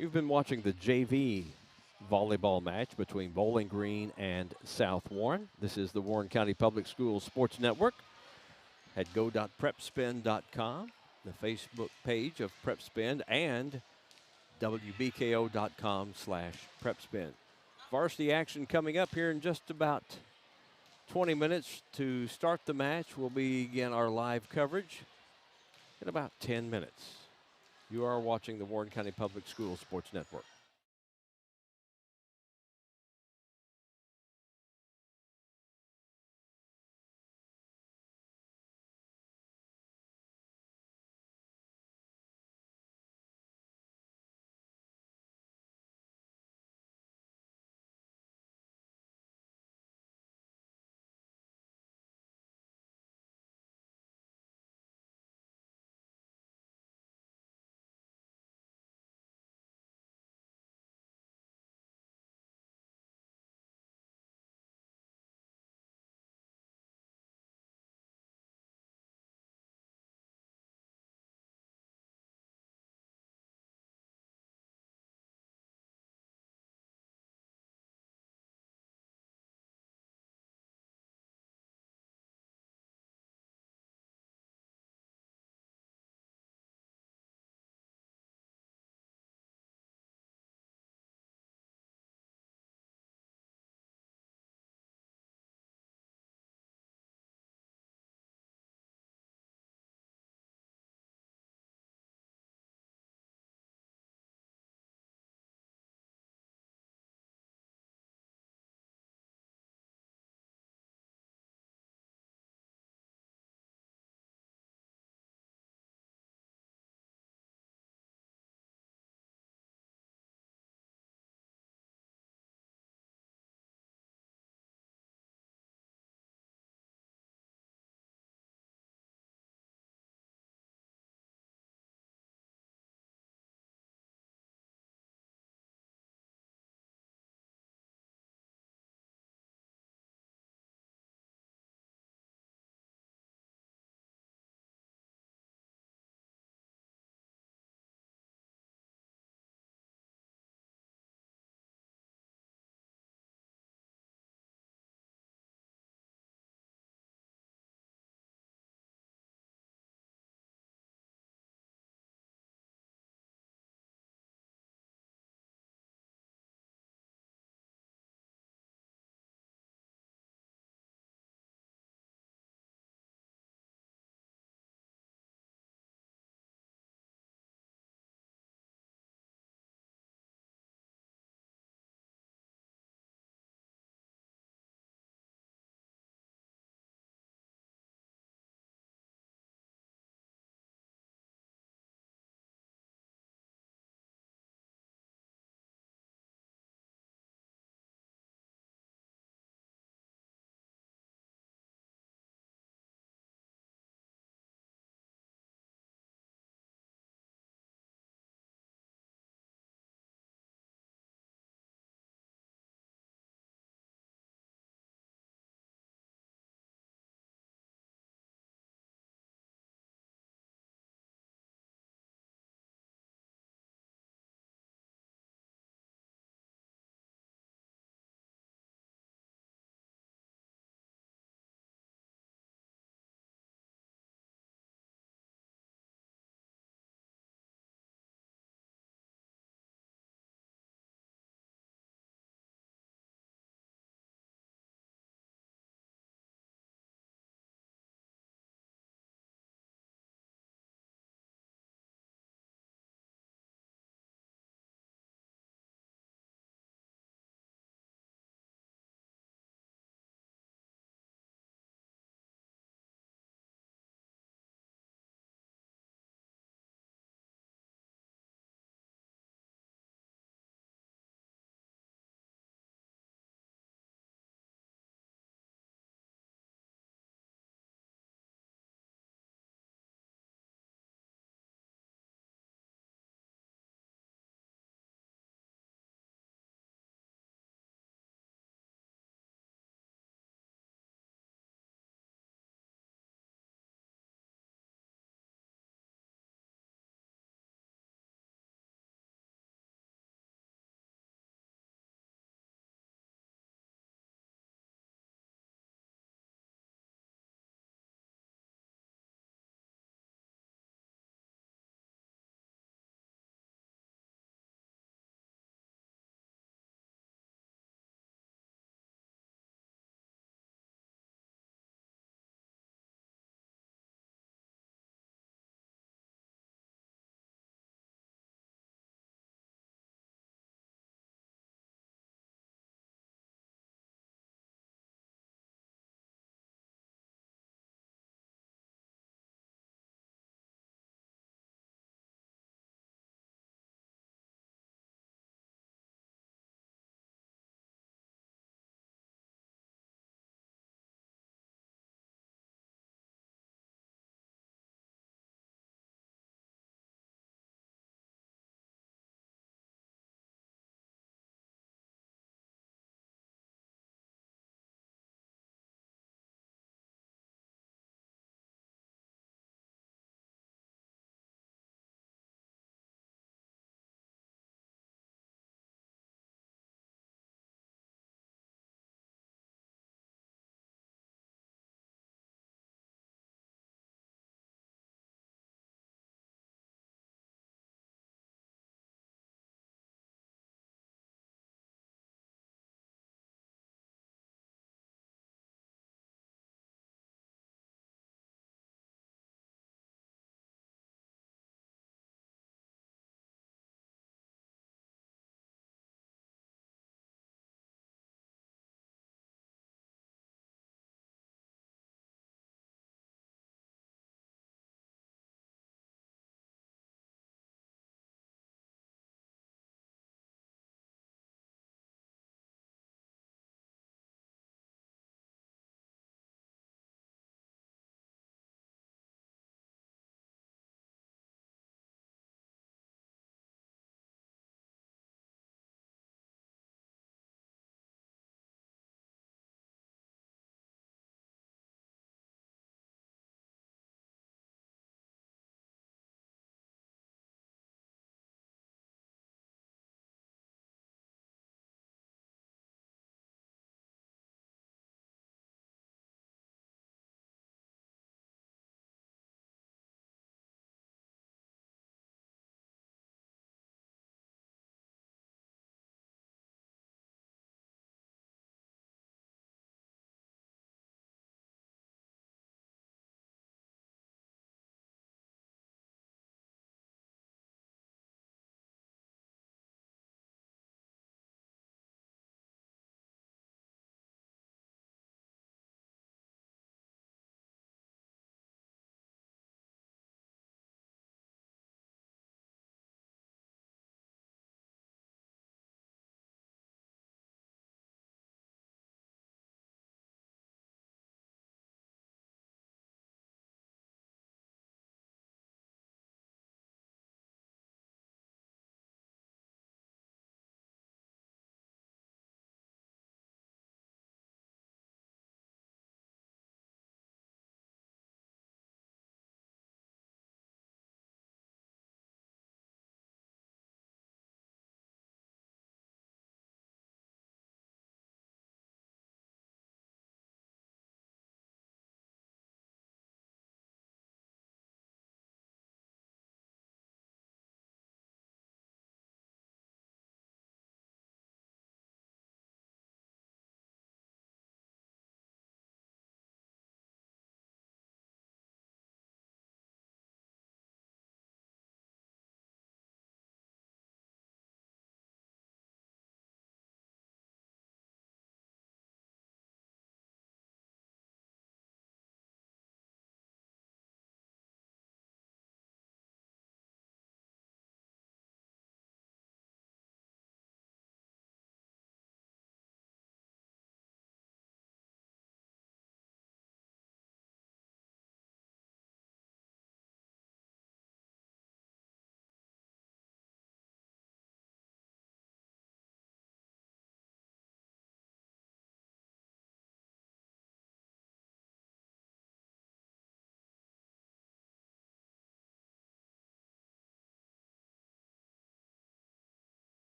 You've been watching the JV volleyball match between Bowling Green and South Warren. This is the Warren County Public Schools Sports Network at go.prepspin.com, the Facebook page of PrepSpin, and wbko.com/prepspin. Varsity action coming up here in just about 20 minutes. To start the match, we'll begin our live coverage in about 10 minutes. You are watching the Warren County Public Schools Sports Network.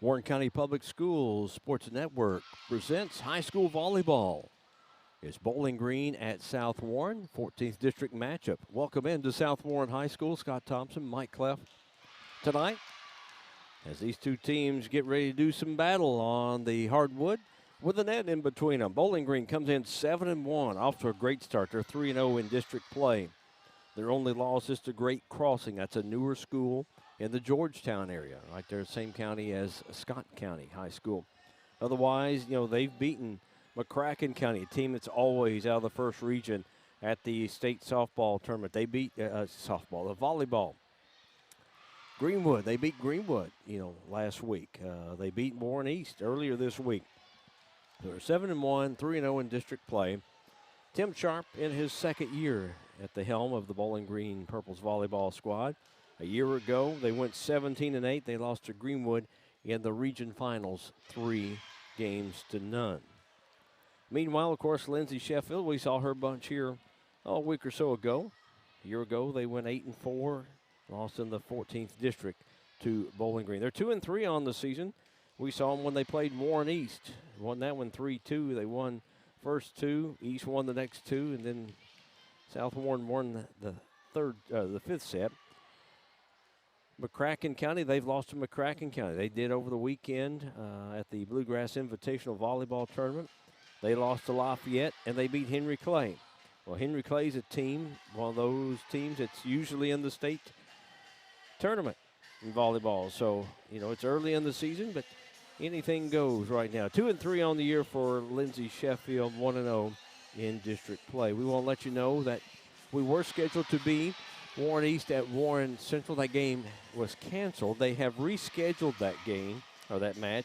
Warren County Public Schools Sports Network presents high school volleyball. It's Bowling Green at South Warren, 14th District matchup. Welcome into South Warren High School. Scott Thompson, Mike Cleff tonight as these two teams get ready to do some battle on the hardwood with a net in between them. Bowling Green comes in 7-1, off to a great start. They're 3-0 in district play. Their only loss is to Great Crossing. That's a newer school in the Georgetown area, right there, same county as Scott County High School. Otherwise, they've beaten McCracken County, a team that's always out of the first region at the state softball tournament. They beat the volleyball. Greenwood, they beat Greenwood, last week. They beat Warren East earlier this week. They're 7-1, 3-0 in district play. Tim Sharp in his second year at the helm of the Bowling Green Purples volleyball squad. A year ago, they went 17-8. They lost to Greenwood in the region finals, 3-0. Meanwhile, of course, Lindsay Sheffield, we saw her bunch here a week or so ago. A year ago, they went 8-4, lost in the 14th district to Bowling Green. They're 2-3 on the season. We saw them when they played Warren East. Won that one 3-2. They won first two. East won the next two, and then South Warren won the fifth set. McCracken County, they've lost to McCracken County. They did over the weekend at the Bluegrass Invitational Volleyball Tournament. They lost to Lafayette, and they beat Henry Clay. Well, Henry Clay's a team, one of those teams that's usually in the state tournament in volleyball. So, it's early in the season, but anything goes right now. 2-3 on the year for Lindsay Sheffield, 1-0 in district play. We want to let you know that we were scheduled to be Warren East at Warren Central. That game was canceled. They have rescheduled that game, or that match,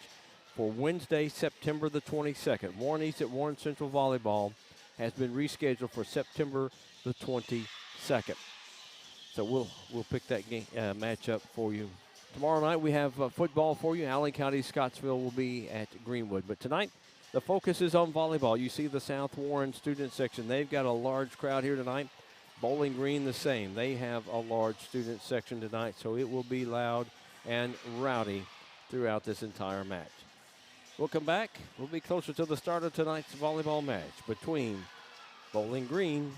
for Wednesday, September the 22nd. Warren East at Warren Central volleyball has been rescheduled for September the 22nd. So we'll pick that game match up for you. Tomorrow night we have football for you. Allen County Scottsville will be at Greenwood. But tonight the focus is on volleyball. You see the South Warren student section. They've got a large crowd here tonight. Bowling Green the same. They have a large student section tonight, so it will be loud and rowdy throughout this entire match. We'll come back. We'll be closer to the start of tonight's volleyball match between Bowling Green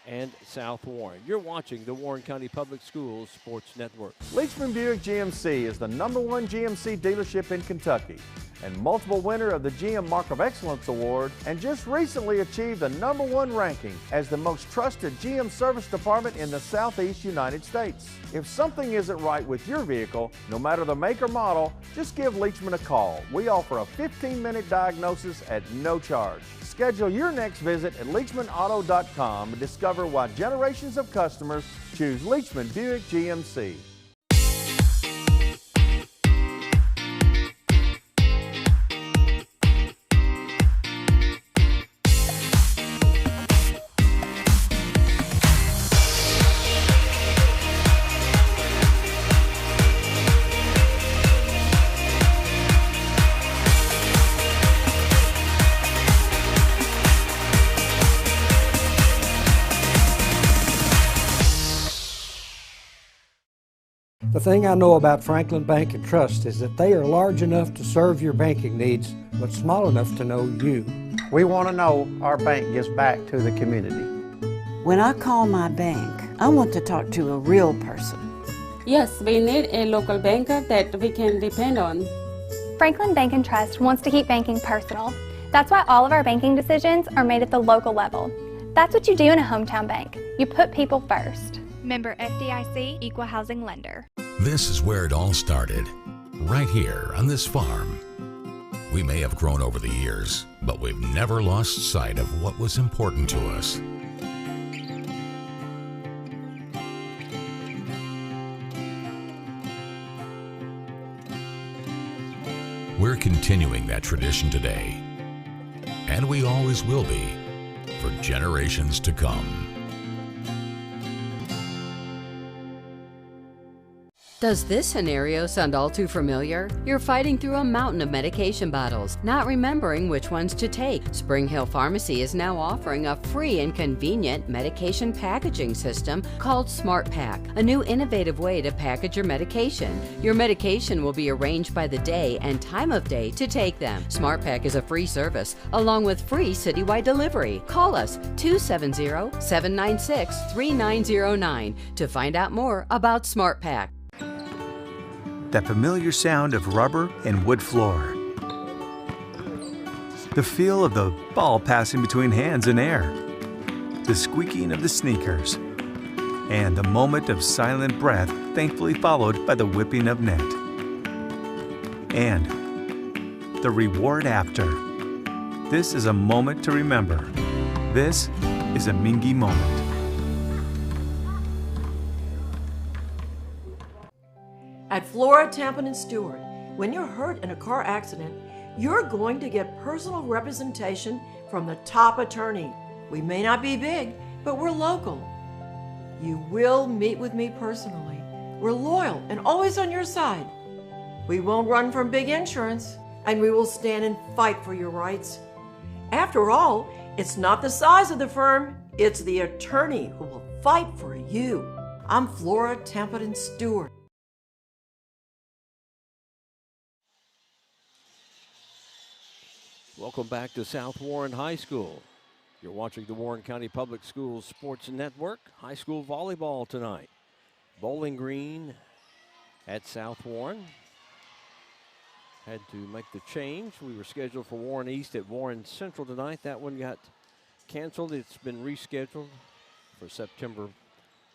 and South Warren. You're watching the Warren County Public Schools Sports Network. Leachman Buick GMC is the #1 GMC dealership in Kentucky and multiple winner of the GM Mark of Excellence Award, and just recently achieved the #1 ranking as the most trusted GM service department in the Southeast United States. If something isn't right with your vehicle, no matter the make or model, just give Leachman a call. We offer a 15-minute diagnosis at no charge. Schedule your next visit at LeachmanAuto.com and discover why generations of customers choose Leachman Buick GMC. The thing I know about Franklin Bank and Trust is that they are large enough to serve your banking needs, but small enough to know you. We want to know our bank gives back to the community. When I call my bank, I want to talk to a real person. Yes, we need a local banker that we can depend on. Franklin Bank and Trust wants to keep banking personal. That's why all of our banking decisions are made at the local level. That's what you do in a hometown bank. You put people first. Member FDIC, Equal Housing Lender. This is where it all started, right here on this farm. We may have grown over the years, but we've never lost sight of what was important to us. We're continuing that tradition today, and we always will be, for generations to come. Does this scenario sound all too familiar? You're fighting through a mountain of medication bottles, not remembering which ones to take. Spring Hill Pharmacy is now offering a free and convenient medication packaging system called SmartPack, a new innovative way to package your medication. Your medication will be arranged by the day and time of day to take them. SmartPack is a free service, along with free citywide delivery. Call us 270-796-3909 to find out more about SmartPack. That familiar sound of rubber and wood floor. The feel of the ball passing between hands and air. The squeaking of the sneakers. And the moment of silent breath, thankfully followed by the whipping of net. And the reward after. This is a moment to remember. This is a Mingy moment. At Flora, Tampa & Stewart, when you're hurt in a car accident, you're going to get personal representation from the top attorney. We may not be big, but we're local. You will meet with me personally. We're loyal and always on your side. We won't run from big insurance, and we will stand and fight for your rights. After all, it's not the size of the firm, it's the attorney who will fight for you. I'm Flora, Tampa & Stewart. Welcome back to South Warren High School. You're watching the Warren County Public Schools Sports Network. High school volleyball tonight. Bowling Green at South Warren. Had to make the change. We were scheduled for Warren East at Warren Central tonight. That one got canceled. It's been rescheduled for September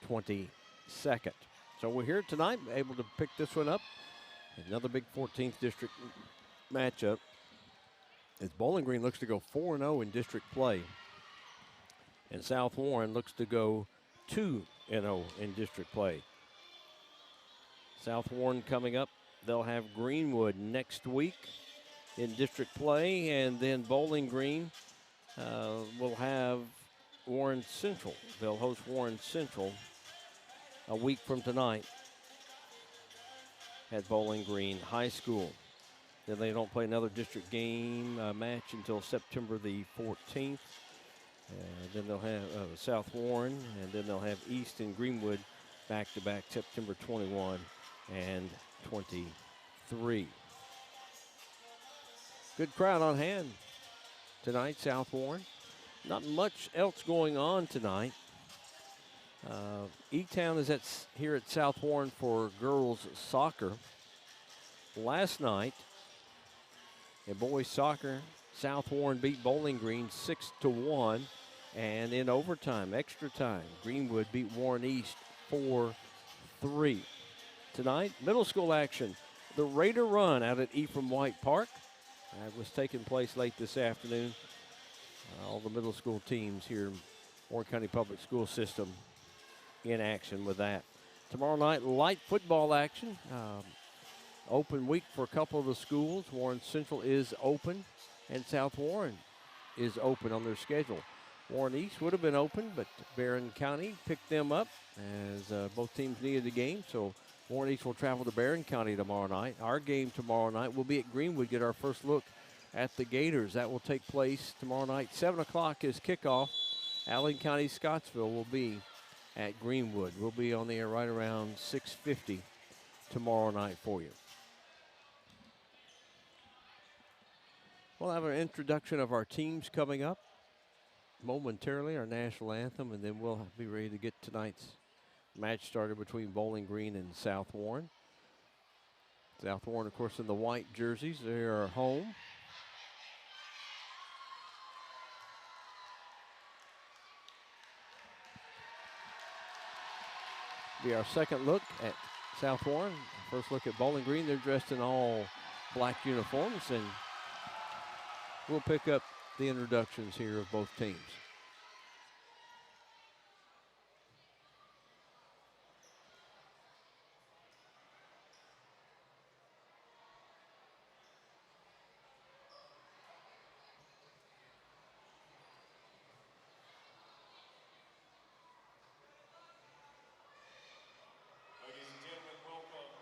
22nd. So we're here tonight, able to pick this one up. Another big 14th district matchup. As Bowling Green looks to go 4-0 in district play. And South Warren looks to go 2-0 in district play. South Warren coming up. They'll have Greenwood next week in district play. And then Bowling Green will have Warren Central. They'll host Warren Central a week from tonight at Bowling Green High School. Then they don't play another district game match until September the 14th. Then they'll have South Warren, and then they'll have East and Greenwood back-to-back September 21 and 23. Good crowd on hand tonight, South Warren. Not much else going on tonight. E-Town is here at South Warren for girls soccer. Last night, in boys soccer, South Warren beat Bowling Green 6-1. And in overtime, extra time, Greenwood beat Warren East 4-3. Tonight, middle school action. The Raider Run out at Ephraim White Park. That was taking place late this afternoon. All the middle school teams here in Warren County Public School System in action with that. Tomorrow night, light football action. Open week for a couple of the schools. Warren Central is open, and South Warren is open on their schedule. Warren East would have been open, but Barron County picked them up as both teams needed a game. So Warren East will travel to Barron County tomorrow night. Our game tomorrow night will be at Greenwood, get our first look at the Gators. That will take place tomorrow night. 7 o'clock is kickoff. Allen County Scottsville will be at Greenwood. We'll be on the air right around 6:50 tomorrow night for you. We'll have an introduction of our teams coming up momentarily, our national anthem, and then we'll be ready to get tonight's match started between Bowling Green and South Warren. South Warren, of course, in the white jerseys. They are home. Be our second look at South Warren. First look at Bowling Green. They're dressed in all black uniforms, and we'll pick up the introductions here of both teams. Ladies and gentlemen, welcome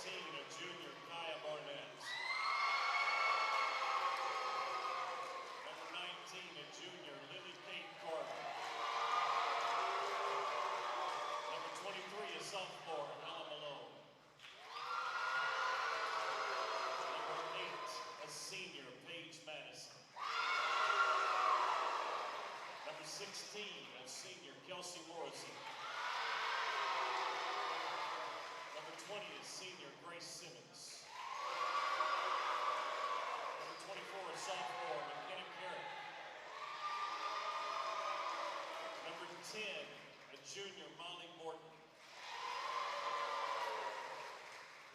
a junior, Kaya Barnett. Number 19, a junior, Lily Kate Carter. Number 23, a sophomore, Ella Malone. Number 8, a senior, Paige Madison. Number 16, a senior, Kelsey Morrison. Number 20 is senior, Grace Simmons. Number 24 is sophomore, McKenna Carrick. Number 10, a junior, Molly Morton.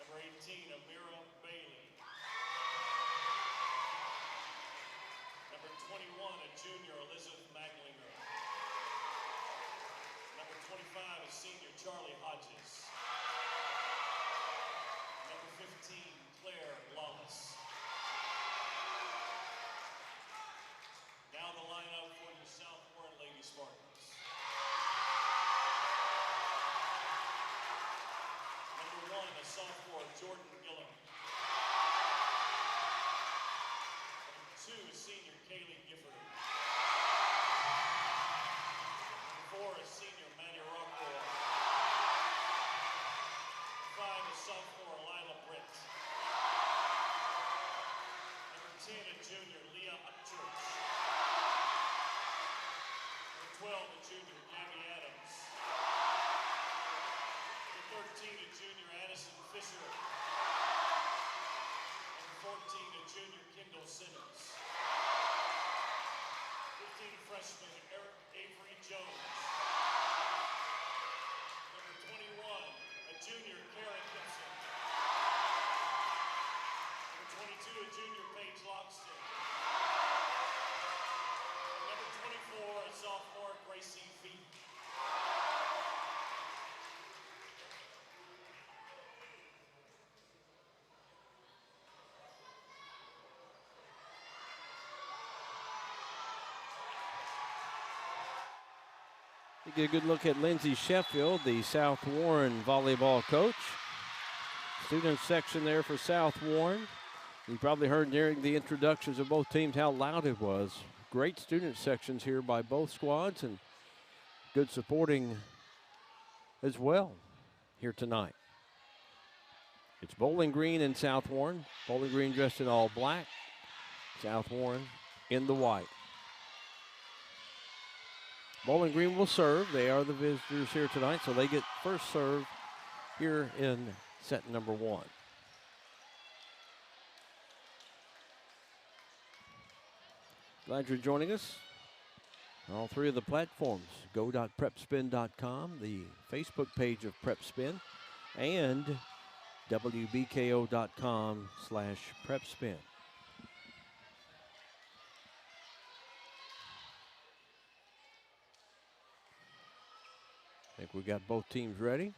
Number 18, Amira Bailey. Number 21, a junior, Elizabeth Maglinger. Number 25, a senior, Charlie Hodges. Number 15, Claire Lawless. Now the lineup for the South Warren Lady Spartans. Number 1, a sophomore, Jordan Gillum. Number 2, a senior, Kaylee Gifford. Number 4, a senior, Maddie Rockwell. 5, a sophomore, Lila Britt. Number 10, a junior, Leah Upchurch. Number 12, a junior, Gabby Adams. Number 13, a junior, Addison Fisher. Number 14, a junior, Kendall Simmons. 15, freshman, Eric Avery Jones. Number 21, a junior, Karen Gibson. Number 22, a junior, Paige Loxton. Number 24, a sophomore, Gracie Feet. You get a good look at Lindsay Sheffield, the South Warren volleyball coach. Student section there for South Warren. You probably heard during the introductions of both teams how loud it was. Great student sections here by both squads and good supporting as well here tonight. It's Bowling Green and South Warren. Bowling Green dressed in all black. South Warren in the white. Bowling Green will serve. They are the visitors here tonight, so they get first serve here in set number 1. Glad you're joining us. All 3 of the platforms, go.prepspin.com, the Facebook page of PrepSpin, and wbko.com/PrepSpin. I think we got both teams ready.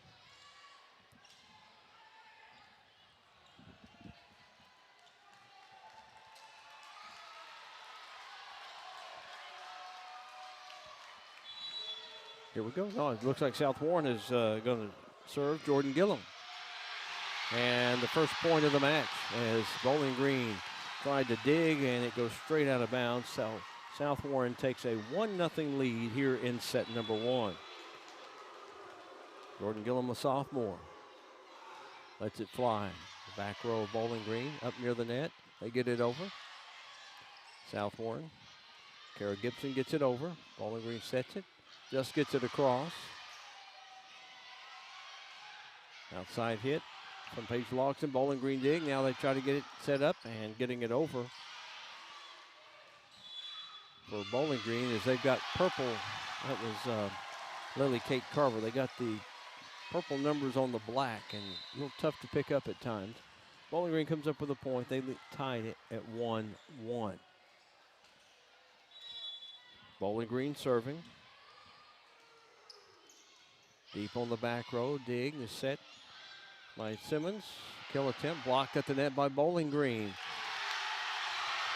Here we go. No, it looks like South Warren is going to serve Jordan Gillum. And the first point of the match as Bowling Green tried to dig, and it goes straight out of bounds. So South Warren takes a 1-0 lead here in set number 1. Jordan Gillum, a sophomore, lets it fly. The back row of Bowling Green up near the net. They get it over. South Warren. Kara Gibson gets it over. Bowling Green sets it. Just gets it across. Outside hit from Paige Loxton. Bowling Green dig. Now they try to get it set up and getting it over for Bowling Green as they've got purple. That was Lily Kate Carver. They got the purple numbers on the black and a little tough to pick up at times. Bowling Green comes up with a point. They tied it at 1-1. Bowling Green serving. Deep on the back row. Dig is set by Simmons. Kill attempt blocked at the net by Bowling Green.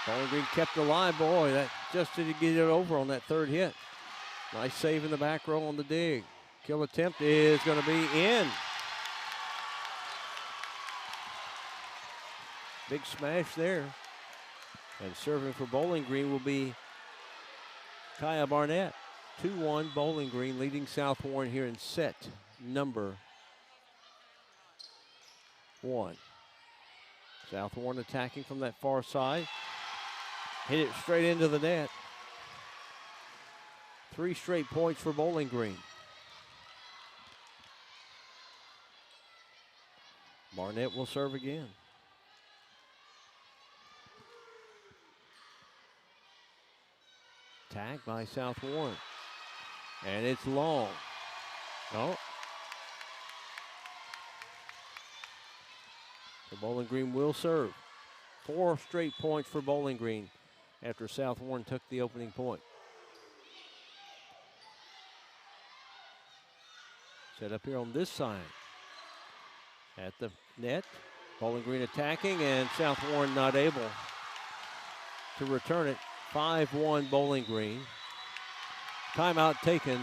Bowling Green kept it alive. Boy, that just did get it over on that third hit. Nice save in the back row on the dig. Kill attempt is going to be in. Big smash there. And serving for Bowling Green will be Kaya Barnett. 2-1 Bowling Green leading South Warren here in set number 1. South Warren attacking from that far side. Hit it straight into the net. 3 straight points for Bowling Green. Barnett will serve again. Tag by South Warren. And it's long. Oh. So Bowling Green will serve. 4 straight points for Bowling Green after South Warren took the opening point. Set up here on this side. At the net. Bowling Green attacking, and South Warren not able to return it. 5-1 Bowling Green. Timeout taken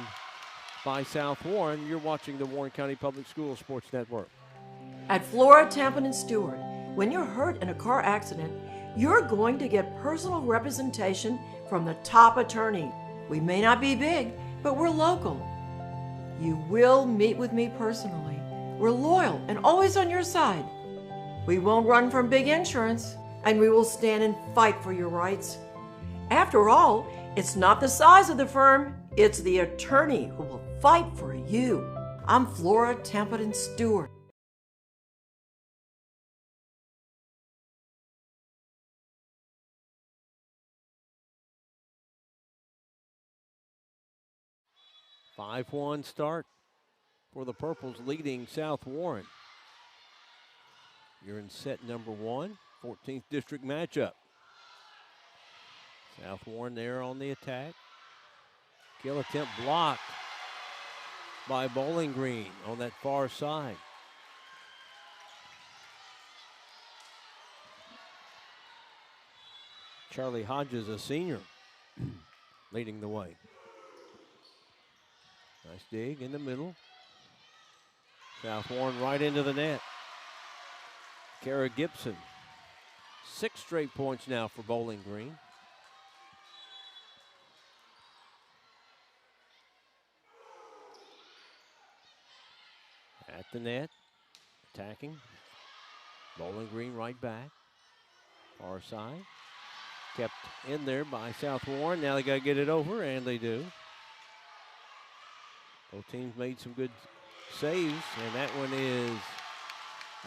by South Warren. You're watching the Warren County Public Schools Sports Network. At Flora, Tampan, and Stewart, when you're hurt in a car accident, you're going to get personal representation from the top attorney. We may not be big, but we're local. You will meet with me personally. We're loyal and always on your side. We won't run from big insurance, and we will stand and fight for your rights. After all, it's not the size of the firm, it's the attorney who will fight for you. I'm Flora Tampan and Stewart. A 5-1 start for the Purples leading South Warren. You're in set number 1, 14th district matchup. South Warren there on the attack. Kill attempt blocked by Bowling Green on that far side. Charlie Hodges, a senior, leading the way. Nice dig in the middle. South Warren right into the net. Kara Gibson. 6 straight points now for Bowling Green. At the net, attacking. Bowling Green right back. Far side. Kept in there by South Warren. Now they got to get it over, and they do. Both teams made some good saves, and that one is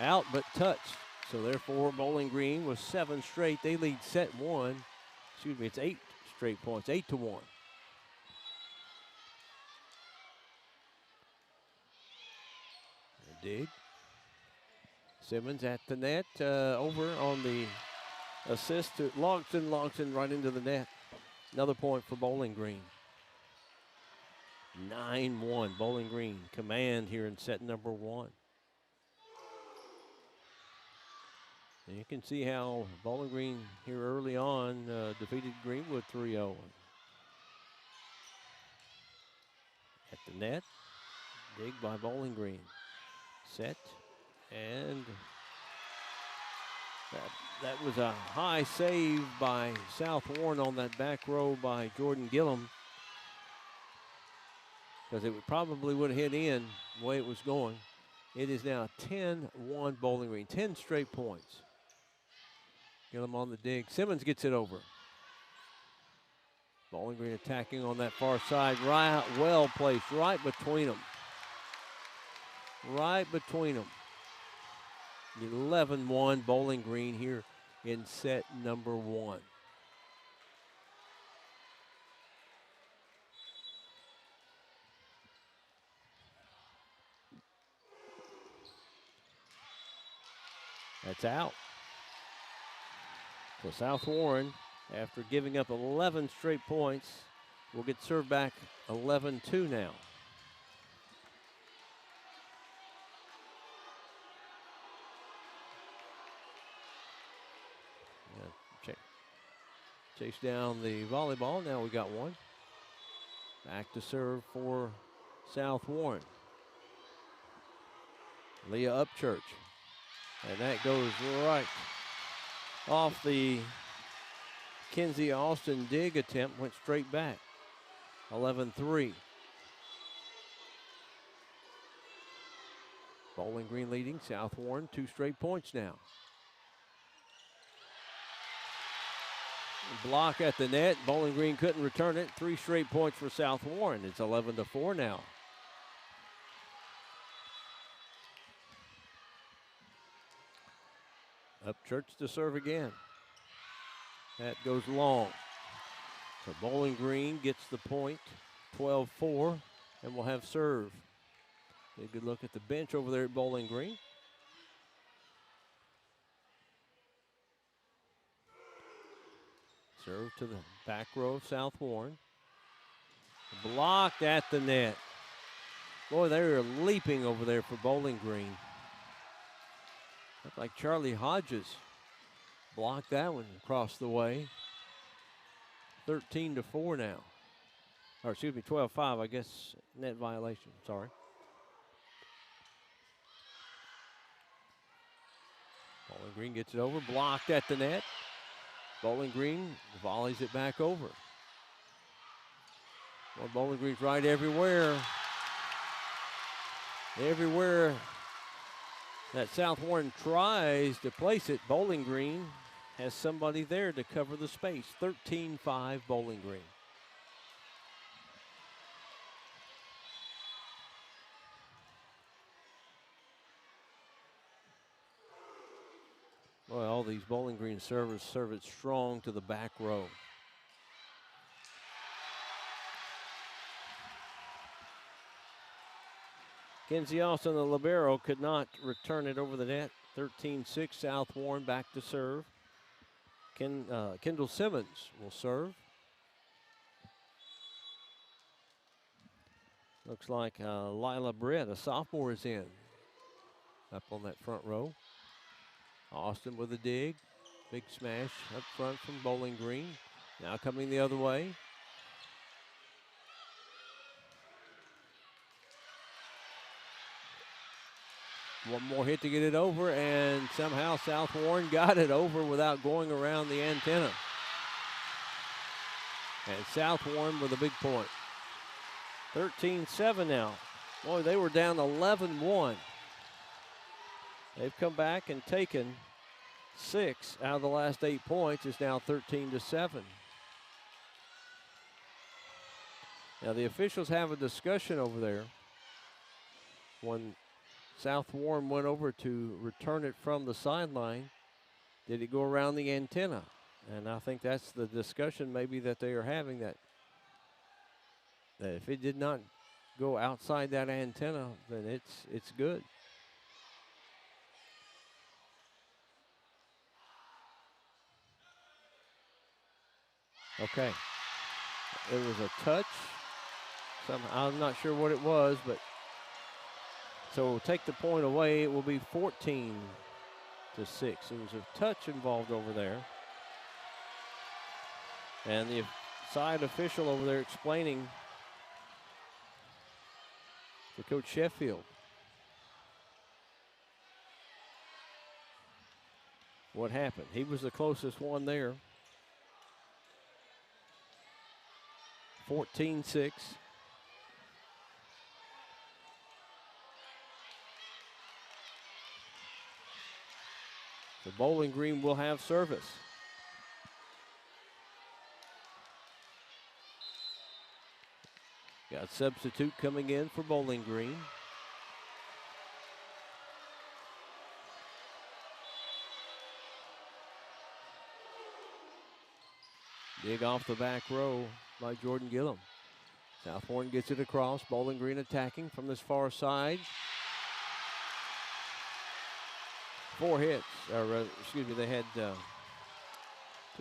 out but touched. So therefore, Bowling Green was 7 straight. They lead set 1. Excuse me, it's 8 straight points, 8-1. Dig. Simmons at the net, over on the assist to Logston. Logston right into the net. Another point for Bowling Green. 9-1 Bowling Green command here in set number 1. And you can see how Bowling Green here early on defeated Greenwood 3-0. At the net, dig by Bowling Green. Set, and that was a high save by South Warren on that back row by Jordan Gillum, because it probably would have hit in the way it was going. It is now 10-1 Bowling Green, 10 straight points. Gillum on the dig. Simmons gets it over. Bowling Green attacking on that far side. Right, well placed, right between them. Right between them. 11-1 Bowling Green here in set number 1. That's out. So South Warren, after giving up 11 straight points, will get served back 11-2 now. Chase down the volleyball. Now we got one. Back to serve for South Warren. Leah Upchurch. And that goes right off the Kenzie Austin dig attempt, went straight back. 11-3. Bowling Green leading South Warren 2 straight points now. Block at the net. Bowling Green couldn't return it. 3 straight points for South Warren. It's 11-4 now. Upchurch to serve again. That goes long. So Bowling Green gets the point, 12-4, and we'll have serve. Get a good look at the bench over there at Bowling Green. Serve to the back row of South Warren. Blocked at the net. Boy, they were leaping over there for Bowling Green. Looked like Charlie Hodges blocked that one across the way. 13-4 now. Or excuse me, 12-5, I guess, net violation, sorry. Bowling Green gets it over, blocked at the net. Bowling Green volleys it back over. Well, Bowling Green's right everywhere. Everywhere that South Warren tries to place it, Bowling Green has somebody there to cover the space. 13-5 Bowling Green. Boy, all these Bowling Green servers serve it strong to the back row. Kenzie Austin, the libero, could not return it over the net. 13-6, South Warren back to serve. Kendall Simmons will serve. Looks like Lila Britt, a sophomore, is in. Up on that front row. Austin with a dig. Big smash up front from Bowling Green. Now coming the other way. One more hit to get it over, and somehow South Warren got it over without going around the antenna. And South Warren with a big point. 13-7 now. Boy, they were down 11-1. They've come back and taken 6 out of the last 8 points. It's now 13-7. Now the officials have a discussion over there. When South Warren went over to return it from the sideline, did it go around the antenna? And I think that's the discussion maybe that they are having, that if it did not go outside that antenna, then it's good. Okay. It was a touch. I'm not sure what it was, but so we'll take the point away. It will be 14-6. It was a touch involved over there. And the side official over there explaining to Coach Sheffield what happened. He was the closest one there. 14-6. The Bowling Green will have service. Got substitute coming in for Bowling Green. Dig off the back row by Jordan Gillum. South Warren gets it across. Bowling Green attacking from this far side. 4 hits, or excuse me, they had too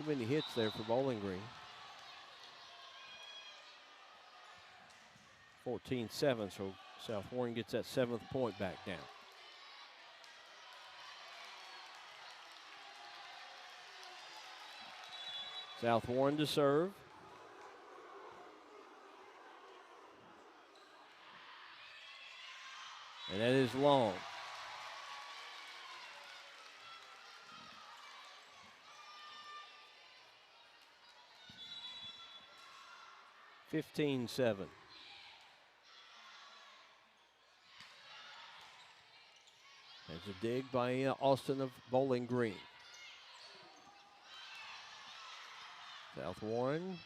many hits there for Bowling Green. 14-7, so South Warren gets that 7th point back down. South Warren to serve. And that is long. 15-7. There's a dig by Austin of Bowling Green. South Warren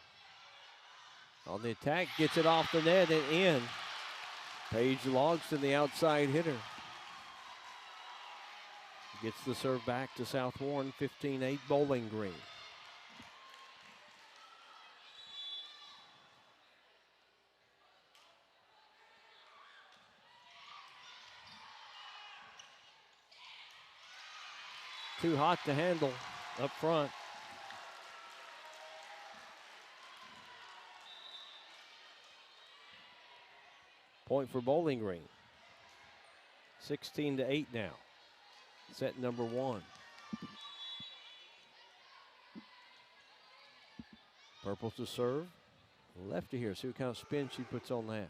on the attack, gets it off the net and in. Paige Logston, the outside hitter. Gets the serve back to South Warren, 15-8 Bowling Green. Too hot to handle up front. Point for Bowling Green. 16-8 now. Set number 1. Purple to serve. Lefty here. See what kind of spin she puts on that.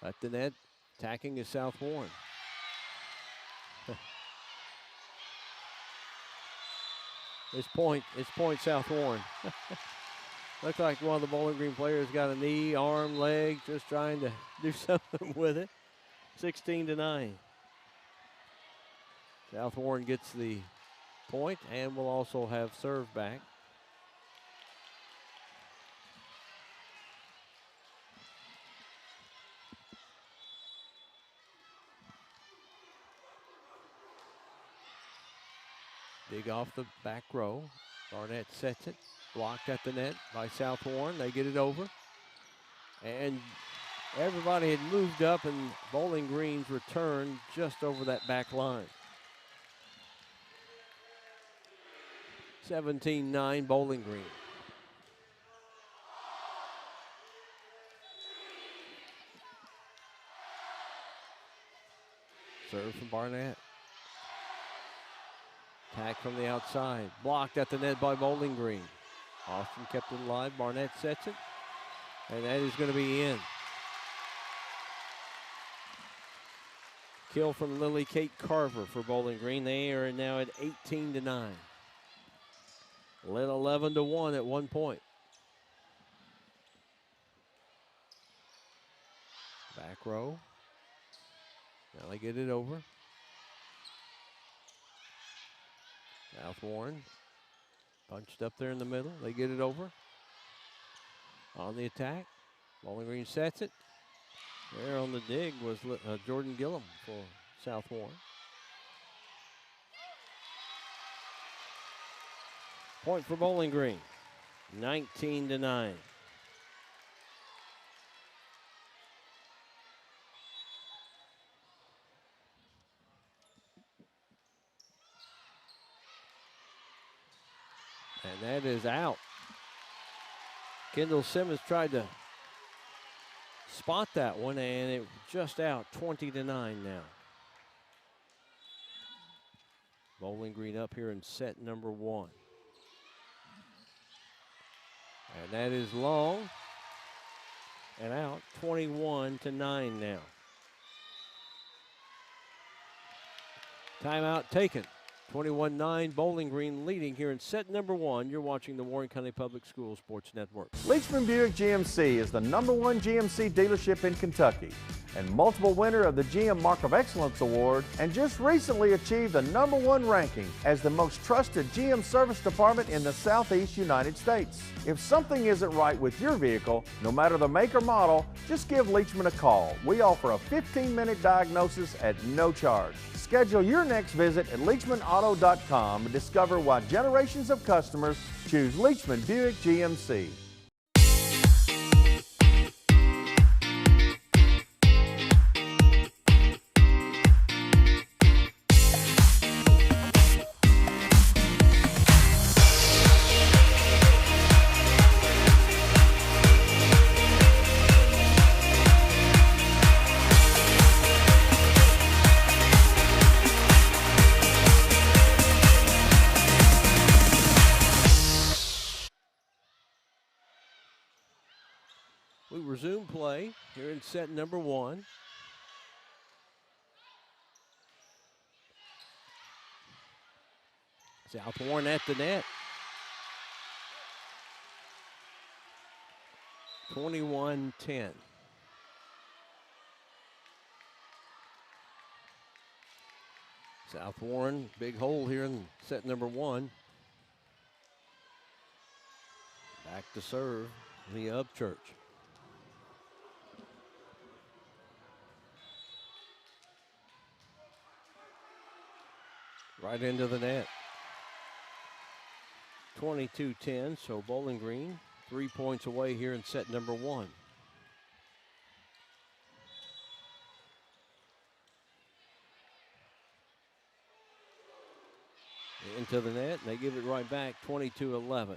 At the net, attacking is South Warren. It's point South Warren. Looks like one of the Bowling Green players got a knee, arm, leg, just trying to do something with it. 16-9. South Warren gets the point and will also have serve back. Dig off the back row. Barnett sets it. Blocked at the net by South Warren. They get it over. And everybody had moved up, and Bowling Green's return just over that back line. 17-9 Bowling Green. Serve from Barnett. Attack from the outside. Blocked at the net by Bowling Green. Austin kept it alive. Barnett sets it. And that is going to be in. Kill from Lily Kate Carver for Bowling Green. They are now at 18-9. Led 11-1 at one point. Back row. Now they get it over. South Warren punched up there in the middle. They get it over. On the attack. Bowling Green sets it. There on the dig was Jordan Gillum for South Warren. Point for Bowling Green. 19-9. And that is out. Kendall Simmons tried to spot that one, and it was just out. 20-9 now. Bowling Green up here in set number 1. And that is long and out. 21-9 now. Timeout taken. 21-9, Bowling Green leading here in set number 1. You're watching the Warren County Public Schools Sports Network. Leachman Buick GMC is the #1 GMC dealership in Kentucky and multiple winner of the GM Mark of Excellence Award, and just recently achieved the #1 ranking as the most trusted GM service department in the Southeast United States. If something isn't right with your vehicle, no matter the make or model, just give Leachman a call. We offer a 15-minute diagnosis at no charge. Schedule your next visit at LeachmanAuto.com and discover why generations of customers choose Leachman Buick GMC. We resume play here in set number 1. South Warren at the net. 21-10. South Warren, big hole here in set number 1. Back to serve, Leah Upchurch. Right into the net. 22-10, so Bowling Green 3 points away here in set number 1. Into the net, and they give it right back, 22-11.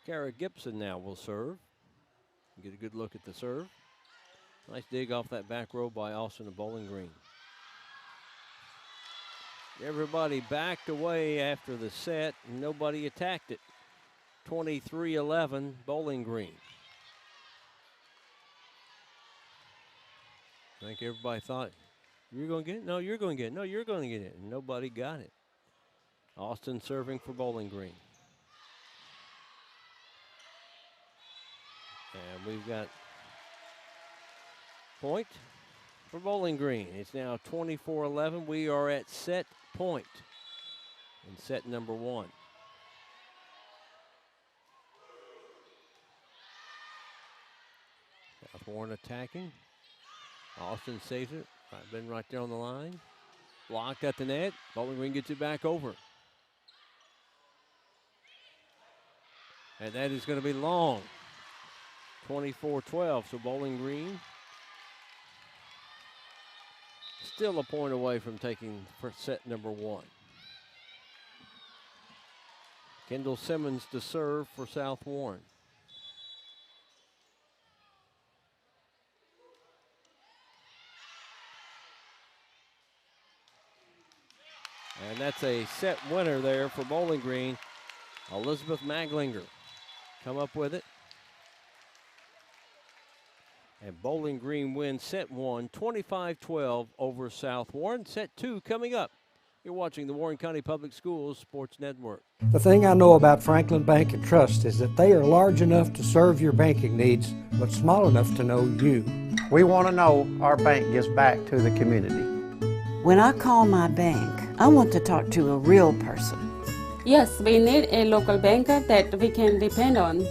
Kara Gibson now will serve. Get a good look at the serve. Nice dig off that back row by Austin of Bowling Green. Everybody backed away after the set, and nobody attacked it. 23-11, Bowling Green. I think everybody thought, you're going to get it? No, you're going to get it. No, you're going to get it. And nobody got it. Austin serving for Bowling Green. And we've got point for Bowling Green. It's now 24-11. We are at set point in set number 1. South Warren attacking. Austin saves it. Been right there on the line. Blocked at the net. Bowling Green gets it back over. And that is going to be long. 24-12, so Bowling Green still a point away from taking for set number 1. Kendall Simmons to serve for South Warren. And that's a set winner there for Bowling Green. Elizabeth Maglinger come up with it. And Bowling Green wins set 1, 25-12 over South Warren. Set 2 coming up. You're watching the Warren County Public Schools Sports Network. The thing I know about Franklin Bank and Trust is that they are large enough to serve your banking needs, but small enough to know you. We want to know our bank gives back to the community. When I call my bank, I want to talk to a real person. Yes, we need a local banker that we can depend on.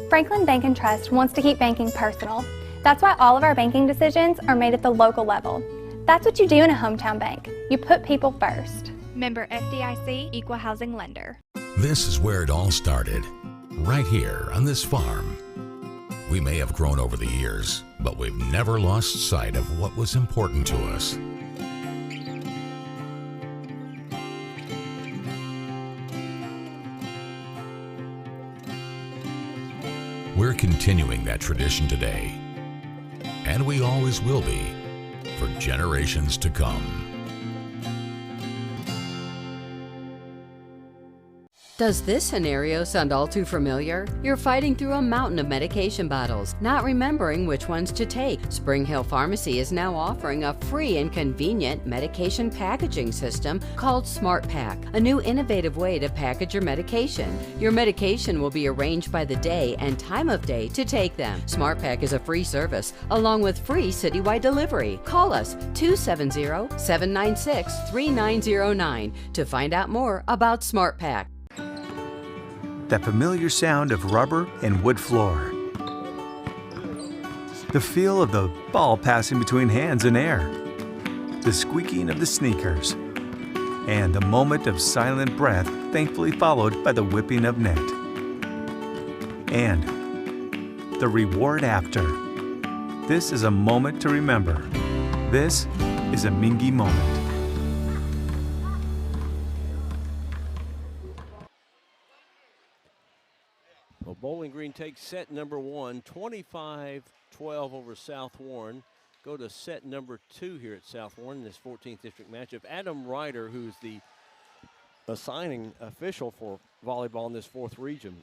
Franklin Bank and Trust wants to keep banking personal. That's why all of our banking decisions are made at the local level. That's what you do in a hometown bank. You put people first. Member FDIC, Equal Housing Lender. This is where it all started, right here on this farm. We may have grown over the years, but we've never lost sight of what was important to us. We're continuing that tradition today, and we always will be for generations to come. Does this scenario sound all too familiar? You're fighting through a mountain of medication bottles, not remembering which ones to take. Spring Hill Pharmacy is now offering a free and convenient medication packaging system called Smart Pack, a new innovative way to package your medication. Your medication will be arranged by the day and time of day to take them. Smart Pack is a free service, along with free citywide delivery. Call us 270-796-3909 to find out more about Smart Pack. That familiar sound of rubber and wood floor. The feel of the ball passing between hands and air. The squeaking of the sneakers. And a moment of silent breath, thankfully followed by the whipping of net. And the reward after. This is a moment to remember. This is a Mingy moment. Well, Bowling Green takes set number 1, 25-12 over South Warren. Go to set number 2 here at South Warren in this 14th district matchup. Adam Ryder, who's the assigning official for volleyball in this 4th region,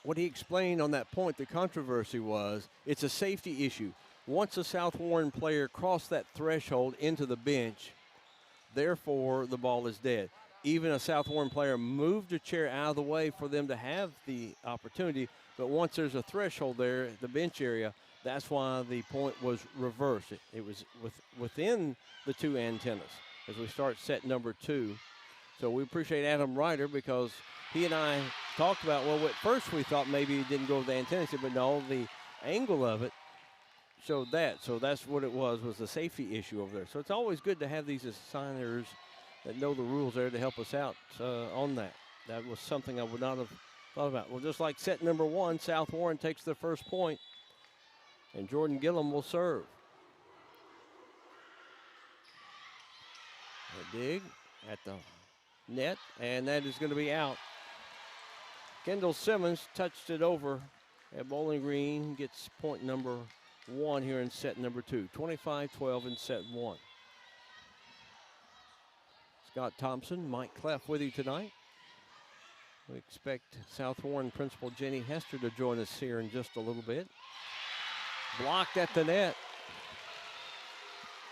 what he explained on that point, the controversy was it's a safety issue. Once a South Warren player crossed that threshold into the bench, therefore the ball is dead. Even a South Warren player moved a chair out of the way for them to have the opportunity, but once there's a threshold there at the bench area, that's why the point was reversed. It was within the two antennas as we start set number 2. So we appreciate Adam Ryder because he and I talked about, well, at first we thought maybe he didn't go with the antenna, but no, the angle of it showed that. So that's what it was a safety issue over there. So it's always good to have these assigners that know the rules there to help us out on that. That was something I would not have thought about. Well, just like set number 1, South Warren takes the first point, and Jordan Gillum will serve. A dig at the net, and that is going to be out. Kendall Simmons touched it over at Bowling Green, gets point number 1 here in set number 2. 25-12 in set 1. Scott Thompson, Mike Cleff with you tonight. We expect South Warren Principal Jenny Hester to join us here in just a little bit. Blocked at the net.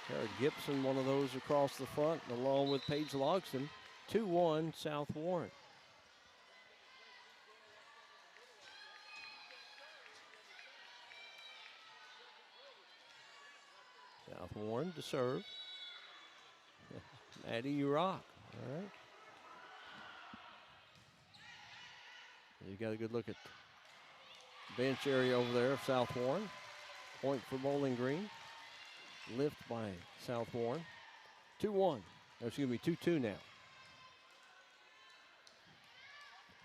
Kara Gibson, one of those across the front, along with Paige Logston. 2-1 South Warren. South Warren to serve. Maddie, you rock. All right. You got a good look at the bench area over there of South Warren. Point for Bowling Green. Lift by South Warren. 2-1. Excuse me, 2-2 now.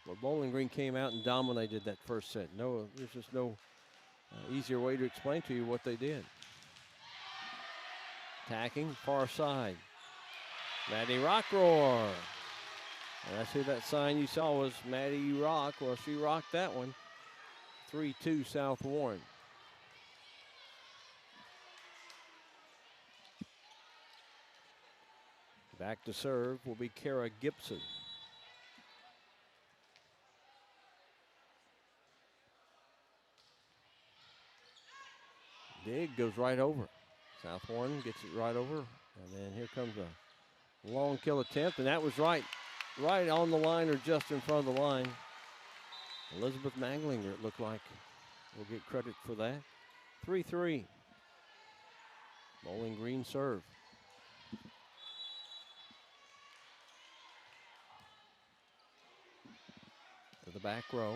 Well, Bowling Green came out and dominated that first set. No, there's just no easier way to explain to you what they did. Attacking, far side. Maddie Rockroar. And that's who that sign you saw was Maddie, you rock. Well, she rocked that one. 3-2 South Warren. Back to serve will be Kara Gibson. Dig goes right over. South Warren gets it right over. And then here comes a long kill attempt. And that was right on the line or just in front of the line. Elizabeth Maglinger, it looked like, will get credit for that. 3-3. Bowling Green serve. To the back row.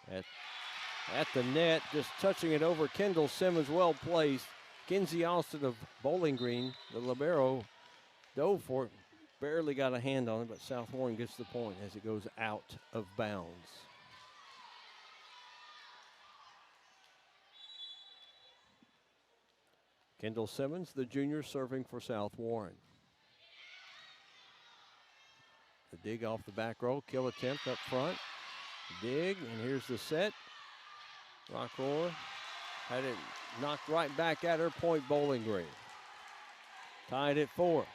At the net, just touching it over. Kendall Simmons, well placed. Kinsey Austin of Bowling Green, the libero, dove for it. Barely got a hand on it, but South Warren gets the point as it goes out of bounds. Kendall Simmons, the junior, serving for South Warren. The dig off the back row, kill attempt up front. Dig, and here's the set. Rockroar had it knocked right back at her, point Bowling Green. Tied at 4.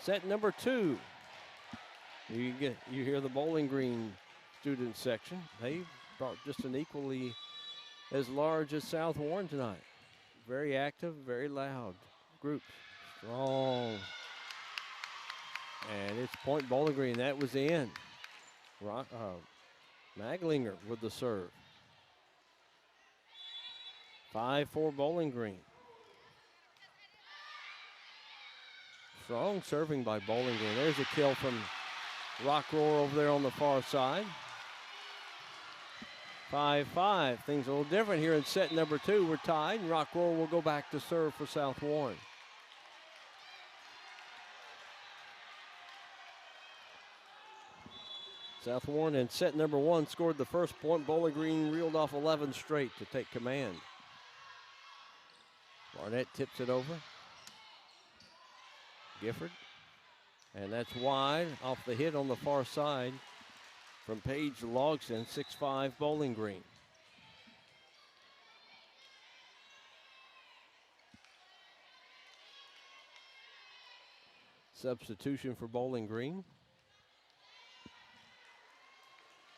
Set number 2. You hear the Bowling Green student section. They brought just an equally as large as South Warren tonight. Very active, very loud group. Strong. And it's point Bowling Green. That was the end. Maglinger with the serve. 5-4 Bowling Green. Strong serving by Bowling Green. There's a kill from Rockroar over there on the far side. 5-5. Things a little different here in set number 2. We're tied, and Rockroar will go back to serve for South Warren. South Warren in set number 1 scored the first point. Bowling Green reeled off 11 straight to take command. Barnett tips it over. Gifford. And that's wide off the hit on the far side from Paige Logston, 6'5" Bowling Green. Substitution for Bowling Green.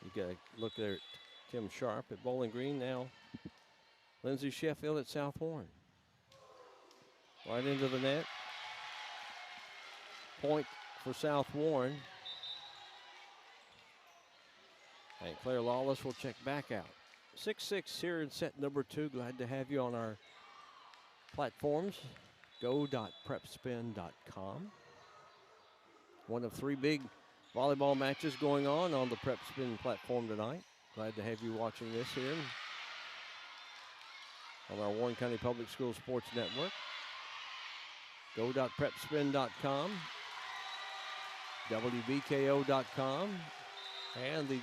You got to look there at Tim Sharp at Bowling Green now. Lindsay Sheffield at South Warren. Right into the net. Point for South Warren. And Claire Lawless will check back out. 6-6 here in set number 2. Glad to have you on our platforms. Go.prepspin.com. One of 3 big volleyball matches going on the Prep Spin platform tonight. Glad to have you watching this here on our Warren County Public Schools Sports Network. Go.prepspin.com, WBKO.com, and the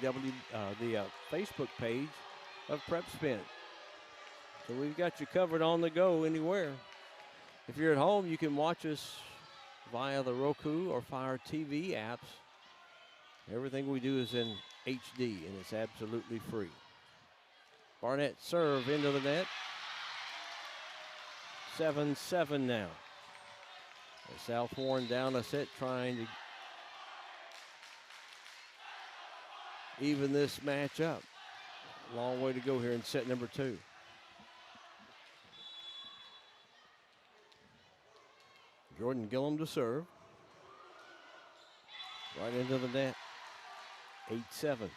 Facebook page of Prep Spin. So we've got you covered on the go anywhere. If you're at home, you can watch us via the Roku or Fire TV apps. Everything we do is in HD, and it's absolutely free. Barnett serve into the net. 7-7 now. As South Warren down a set, trying to even this match up. Long way to go here in set number 2. Jordan Gillum to serve. Right into the net. 8-7.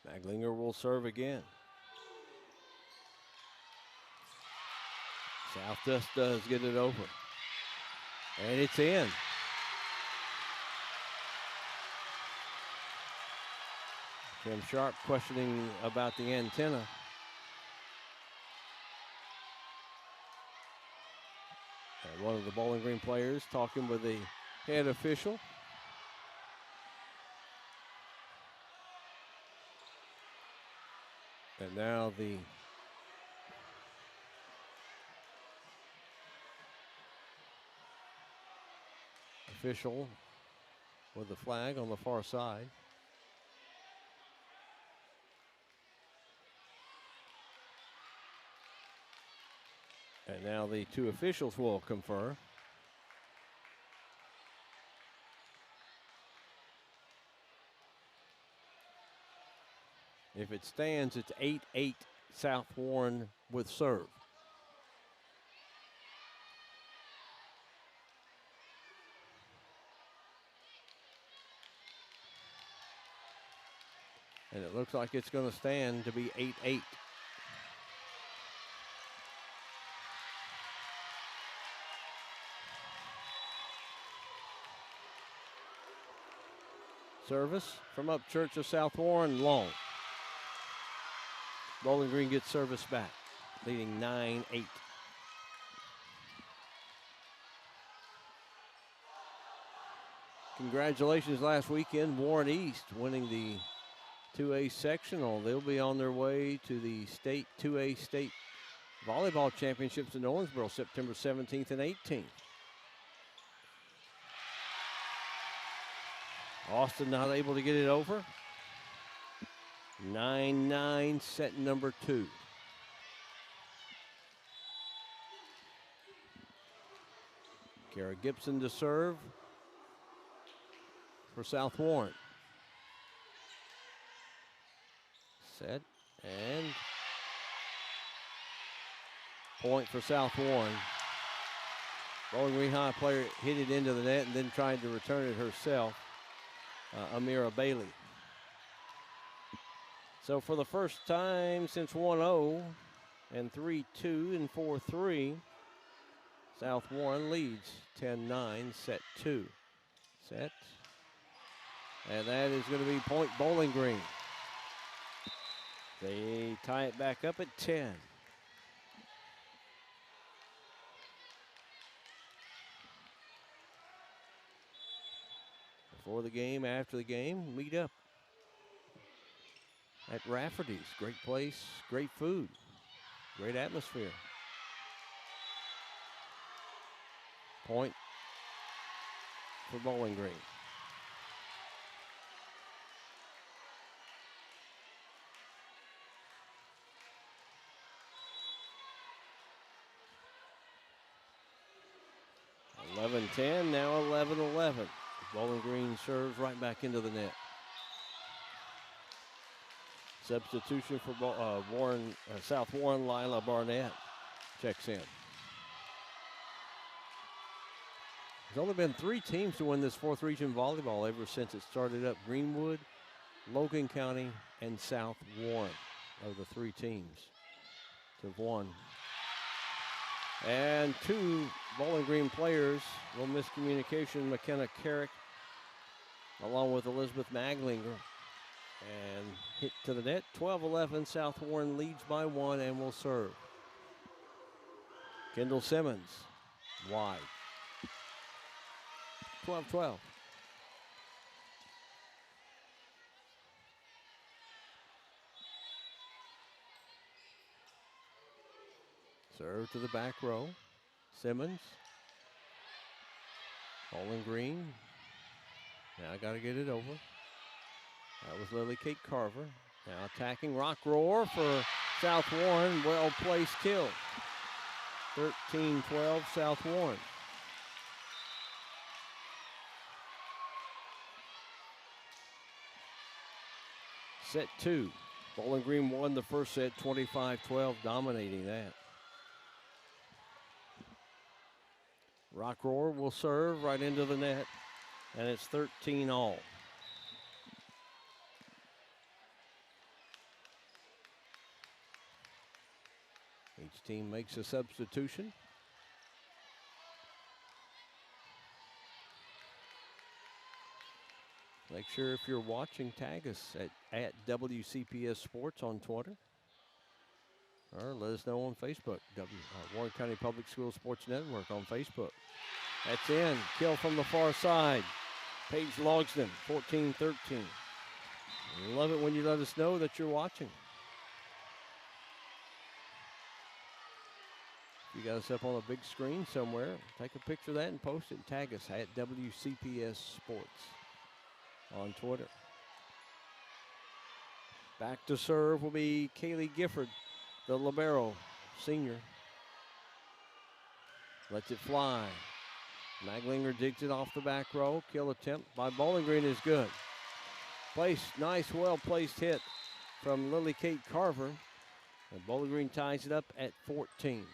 Maglinger will serve again. South just does get it over. And it's in. Kim Sharp questioning about the antenna. And one of the Bowling Green players talking with the head official. And now the official with the flag on the far side. And now the 2 officials will confer. If it stands, it's 8-8 South Warren with serve. And it looks like it's going to stand to be 8-8. Service from Upchurch of South Warren, long. Bowling Green gets service back, leading 9-8. Congratulations last weekend, Warren East winning the 2A sectional. They'll be on their way to the state 2A state volleyball championships in Owensboro, September 17th and 18th. Austin not able to get it over. 9-9 set number 2. Kara Gibson to serve for South Warren. Set and point for South Warren. Bowling Green High player hit it into the net and then tried to return it herself. Amira Bailey. So for the first time since 1-0 and 3-2 and 4-3, South Warren leads 10-9, set 2. Set. And that is going to be point Bowling Green. They tie it back up at 10. Before the game, after the game, meet up at Rafferty's. Great place, great food, great atmosphere. Point for Bowling Green. (11-10), now 11-11. Bowling Green serves right back into the net. Substitution for South Warren, Lila Barnett checks in. There's only been 3 teams to win this 4th Region Volleyball ever since it started up. Greenwood, Logan County, and South Warren are the 3 teams to have won. And 2 Bowling Green players, a little miscommunication, McKenna Carrick along with Elizabeth Maglinger, and hit to the net. 12-11, South Warren leads by 1 and will serve. Kendall Simmons, wide. 12-12. Serve to the back row. Simmons. Bowling Green. Now got to get it over. That was Lily Kate Carver. Now attacking Rock Roar for South Warren. Well-placed kill. 13-12 South Warren. Set 2. Bowling Green won the first set 25-12, dominating that. Rock Roar will serve right into the net, and it's 13-all. Each team makes a substitution. Make sure if you're watching, tag us at WCPS Sports on Twitter. Or let us know on Facebook, Warren County Public Schools Sports Network on Facebook. That's in. Kill from the far side. Paige Logsden, 14-13. Love it when you let us know that you're watching. If you got us up on a big screen somewhere, take a picture of that and post it and tag us at WCPS Sports on Twitter. Back to serve will be Kaylee Gifford, the libero, senior. Lets it fly. Maglinger digs it off the back row. Kill attempt by Bowling Green is good. Nice, well-placed hit from Lily Kate Carver. And Bowling Green ties it up at 14.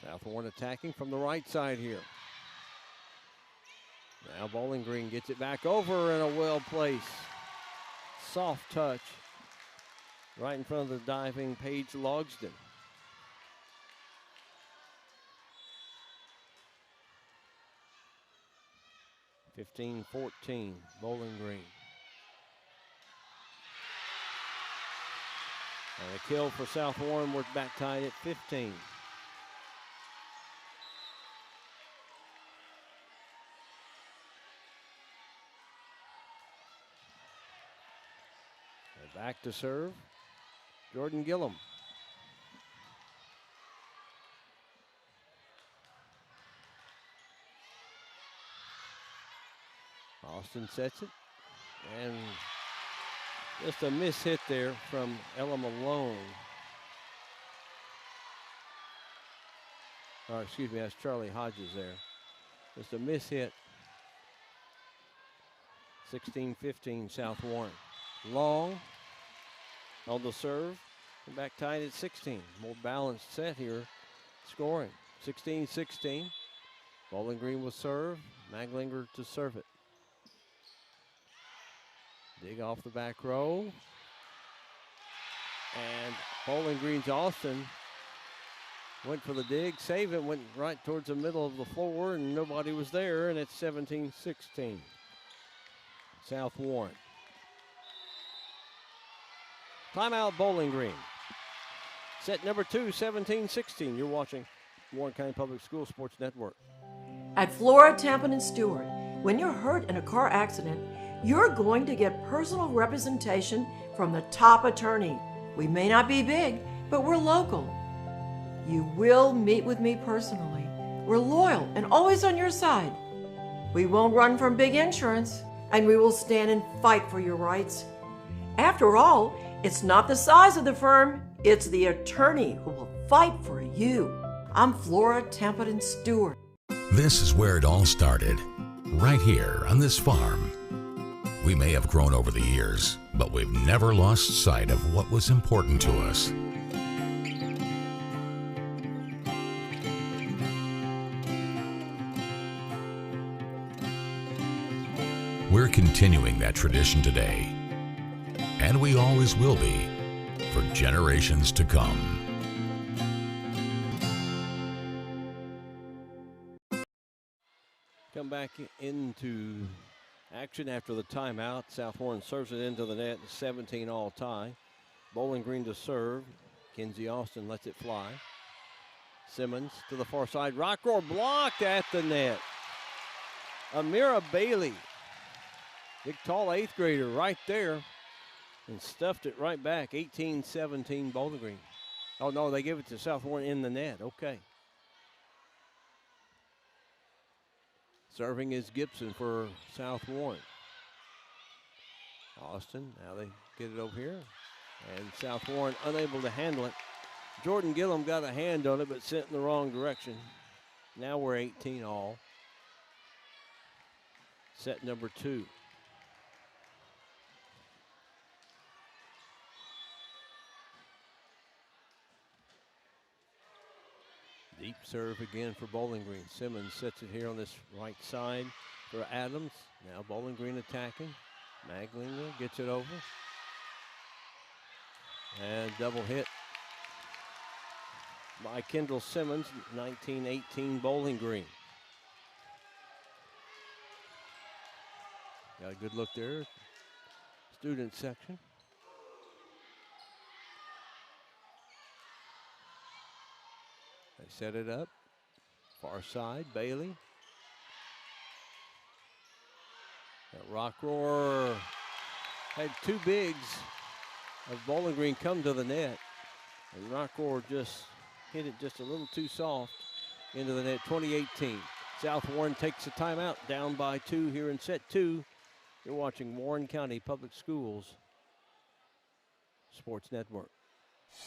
South Warren attacking from the right side here. Now Bowling Green gets it back over and a well-placed soft touch right in front of the diving Paige Logsden. (15-14) Bowling Green. And a kill for South Warren. We're back tied at 15. Back to serve, Jordan Gillum. Austin sets it, and just a miss hit there from Ella Malone. Or excuse me, that's Charlie Hodges there. Just a miss hit. 16-15 South Warren. Long on the serve, and back tied at 16. More balanced set here, scoring. 16-16. Bowling Green will serve. Maglinger to serve it. Dig off the back row. And Bowling Green's Austin went for the dig, save it, went right towards the middle of the floor, and nobody was there, and it's 17-16. South Warren. Timeout Bowling Green. Set number 2, 17-16. You're watching Warren County Public Schools Sports Network. At Flora, Tampa, and Stewart, when you're hurt in a car accident, you're going to get personal representation from the top attorney. We may not be big, but we're local. You will meet with me personally. We're loyal and always on your side. We won't run from big insurance, and we will stand and fight for your rights. After all, it's not the size of the firm, it's the attorney who will fight for you. I'm Flora Templeton Stewart. This is where it all started, right here on this farm. We may have grown over the years, but we've never lost sight of what was important to us. We're continuing that tradition today, and we always will be for generations to come. Come back into action after the timeout. South Warren serves it into the net, 17 all tie. Bowling Green to serve. Kenzie Austin lets it fly. Simmons to the far side. Rockroar blocked at the net. Amira Bailey, big tall 8th grader right there, and stuffed it right back. 18-17 Bowling Green. Oh no, they give it to South Warren in the net. Okay. Serving is Gibson for South Warren. Austin, now they get it over here. And South Warren unable to handle it. Jordan Gillum got a hand on it, but sent in the wrong direction. Now we're 18 all. Set number 2. Deep serve again for Bowling Green. Simmons sets it here on this right side for Adams. Now Bowling Green attacking. Maglinger gets it over. And double hit by Kendall Simmons, 19-18 Bowling Green. Got a good look there. Student section. They set it up. Far side, Bailey. That Rockroar had 2 bigs of Bowling Green come to the net. And Rockroar just hit it just a little too soft into the net, 2018. South Warren takes a timeout, down by 2 here in set 2. You're watching Warren County Public Schools Sports Network.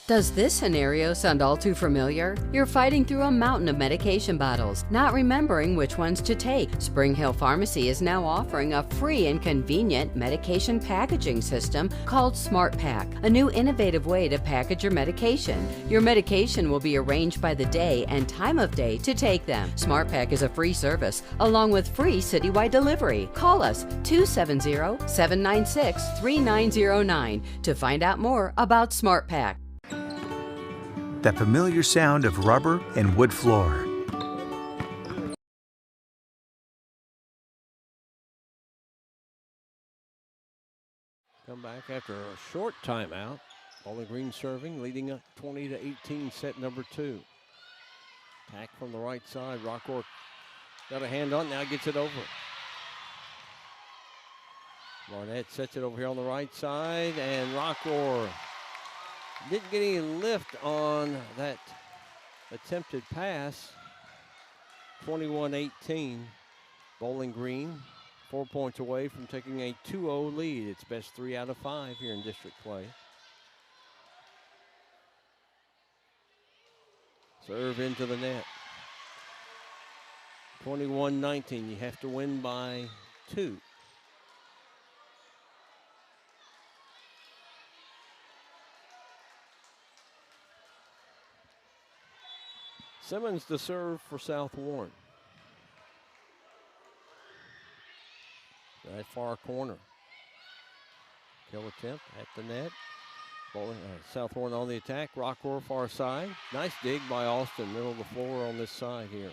Does this scenario sound all too familiar? You're fighting through a mountain of medication bottles, not remembering which ones to take. Spring Hill Pharmacy is now offering a free and convenient medication packaging system called Smart Pack, a new innovative way to package your medication. Your medication will be arranged by the day and time of day to take them. Smart Pack is a free service, along with free citywide delivery. Call us 270-796-3909 to find out more about Smart Pack. That familiar sound of rubber and wood floor. Come back after a short timeout. Bowling Green serving, leading up 20-18, set number 2. Attack from the right side. Rockroar got a hand on it, now gets it over. Barnett sets it over here on the right side, and Rockroar didn't get any lift on that attempted pass. 21-18. Bowling Green 4 points away from taking a 2-0 lead. It's best 3 out of 5 here in district play. Serve into the net. 21-19. You have to win by 2. Simmons to serve for South Warren. That far corner. Kill attempt at the net. South Warren on the attack. Rockroar far side. Nice dig by Austin. Middle of the floor on this side here.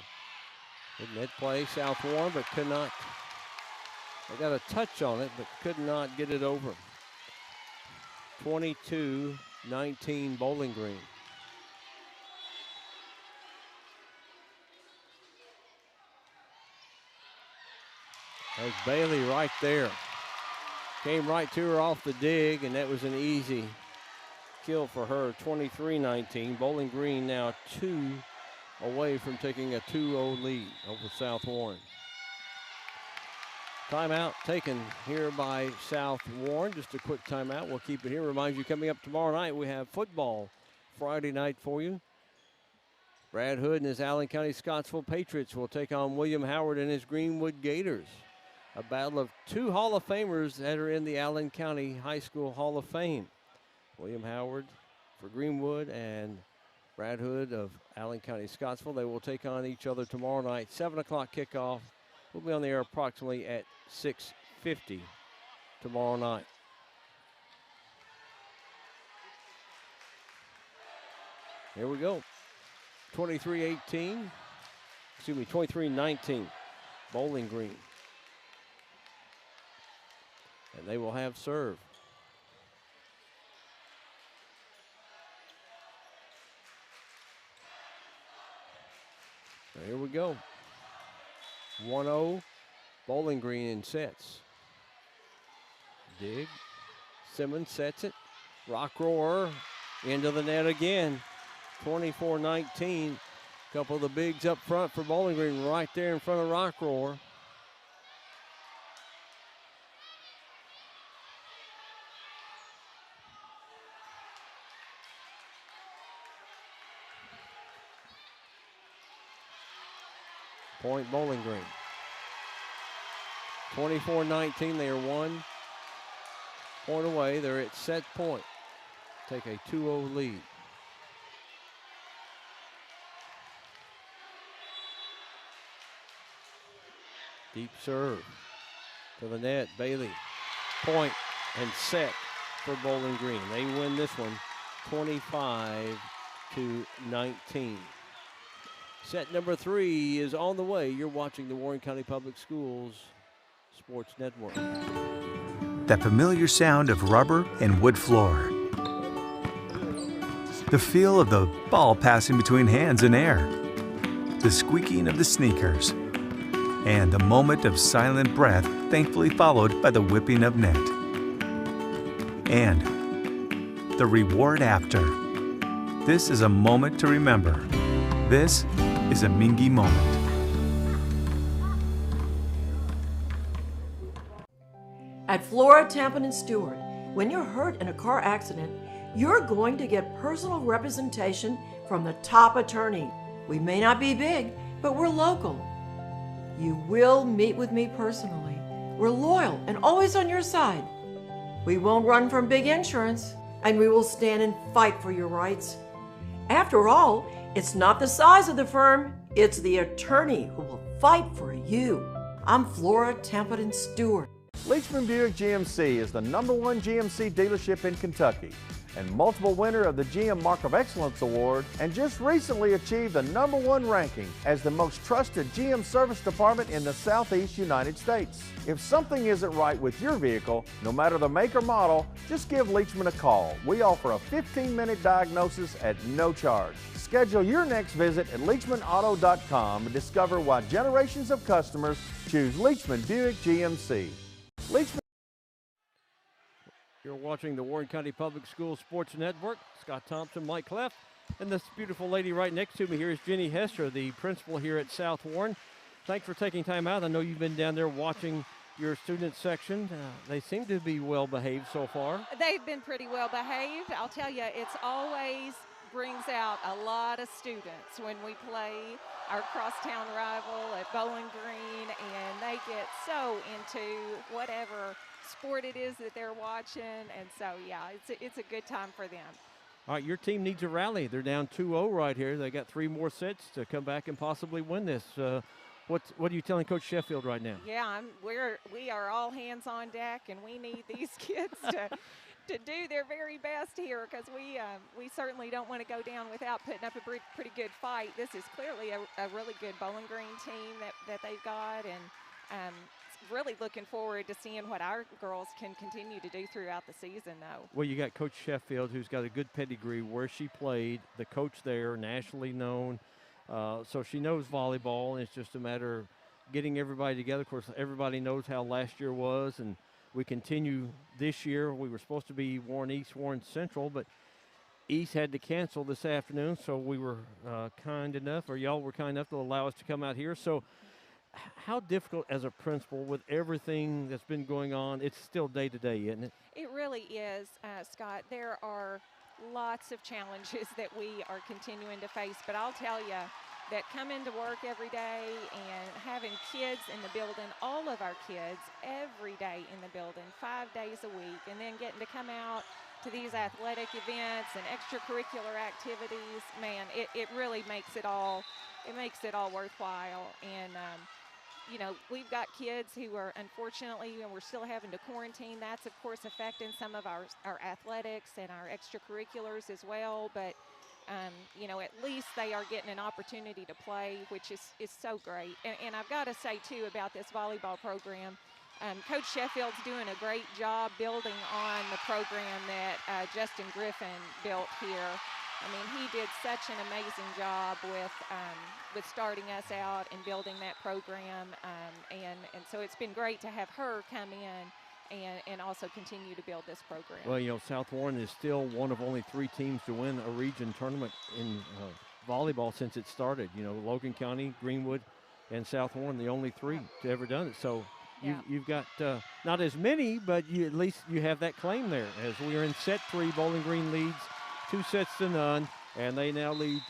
Good net play. South Warren, but could not. They got a touch on it, but could not get it over. 22-19 Bowling Green. There's Bailey right there. Came right to her off the dig, and that was an easy kill for her. 23-19. Bowling Green now 2 away from taking a 2-0 lead over South Warren. Timeout taken here by South Warren. Just a quick timeout. We'll keep it here. Remind you, coming up tomorrow night, we have football Friday night for you. Brad Hood and his Allen County Scottsville Patriots will take on William Howard and his Greenwood Gators. A battle of two Hall of Famers that are in the Allen County High School Hall of Fame. William Howard for Greenwood and Brad Hood of Allen County Scottsville. They will take on each other tomorrow night. 7 o'clock kickoff. We'll be on the air approximately at 6:50 tomorrow night. Here we go. 23-18. Excuse me, 23-19. Bowling Green. And they will have serve. So here we go. 1-0, Bowling Green in sets. Dig. Simmons sets it. Rock roar into the net again. 24-19. Couple of the bigs up front for Bowling Green right there in front of Rock roar. Point Bowling Green. 24-19, they are 1 point away. They're at set point. Take a 2-0 lead. Deep serve to the net. Bailey. Point and set for Bowling Green. They win this one 25-19. Set number 3 is on the way. You're watching the Warren County Public Schools Sports Network. That familiar sound of rubber and wood floor. The feel of the ball passing between hands and air. The squeaking of the sneakers. And a moment of silent breath, thankfully followed by the whipping of net. And the reward after. This is a moment to remember. This is a Mingy moment. At Flora, Tampa, and Stewart, when you're hurt in a car accident, you're going to get personal representation from the top attorney. We may not be big, but we're local. You will meet with me personally. We're loyal and always on your side. We won't run from big insurance, and we will stand and fight for your rights. After all, it's not the size of the firm, it's the attorney who will fight for you. I'm Flora Tampa and Stewart. Leachman Buick GMC is the #1 GMC dealership in Kentucky and multiple winner of the GM Mark of Excellence Award, and just recently achieved the #1 ranking as the most trusted GM service department in the Southeast United States. If something isn't right with your vehicle, no matter the make or model, just give Leachman a call. We offer a 15-minute diagnosis at no charge. Schedule your next visit at LeachmanAuto.com and discover why generations of customers choose Leachman Buick GMC. Leachman. You're watching the Warren County Public Schools Sports Network. Scott Thompson, Mike Cleff, and this beautiful lady right next to me here is Jenny Hester, the principal here at South Warren. Thanks for taking time out. I know you've been down there watching your student section. They seem to be well behaved so far. They've been pretty well behaved. I'll tell you, it's always brings out a lot of students when we play our crosstown rival at Bowling Green, and they get so into whatever sport it is that they're watching, and so yeah, it's a good time for them. All right, your team needs a rally. They're down 2-0 right here. They got 3 more sets to come back and possibly win this. What are you telling Coach Sheffield right now? Yeah, we are all hands on deck, and we need these kids to do their very best here, because we certainly don't want to go down without putting up a pretty good fight. This is clearly a really good Bowling Green team that they've got, and really looking forward to seeing what our girls can continue to do throughout the season, though. Well, you got Coach Sheffield, who's got a good pedigree where she played, the coach there, nationally known. So she knows volleyball, and it's just a matter of getting everybody together. Of course, everybody knows how last year was, and we continue this year. We were supposed to be Warren East, Warren Central, but East had to cancel this afternoon, so we were kind enough, or y'all were kind enough to allow us to come out here. So how difficult as a principal with everything that's been going on? It's still day to day, isn't it? It really is, Scott. There are lots of challenges that we are continuing to face, but I'll tell you that coming to work every day and having kids in the building, all of our kids every day in the building, 5 days a week, and then getting to come out to these athletic events and extracurricular activities, man, it really makes it all worthwhile. And you know, we've got kids who are, unfortunately, we're still having to quarantine. That's, of course, affecting some of our athletics and our extracurriculars as well. But, you know, at least they are getting an opportunity to play, which is so great. And I've got to say, too, about this volleyball program, Coach Sheffield's doing a great job building on the program that Justin Griffin built here. I mean, he did such an amazing job with starting us out and building that program, and so it's been great to have her come in and also continue to build this program. Well, you know, South Warren is still one of only 3 teams to win a region tournament in volleyball since it started. You know, Logan County, Greenwood, and South Warren, the only 3 to ever done it. So you've got not as many, but at least you have that claim there. As we are in set 3, Bowling Green leads 2-0, and they now lead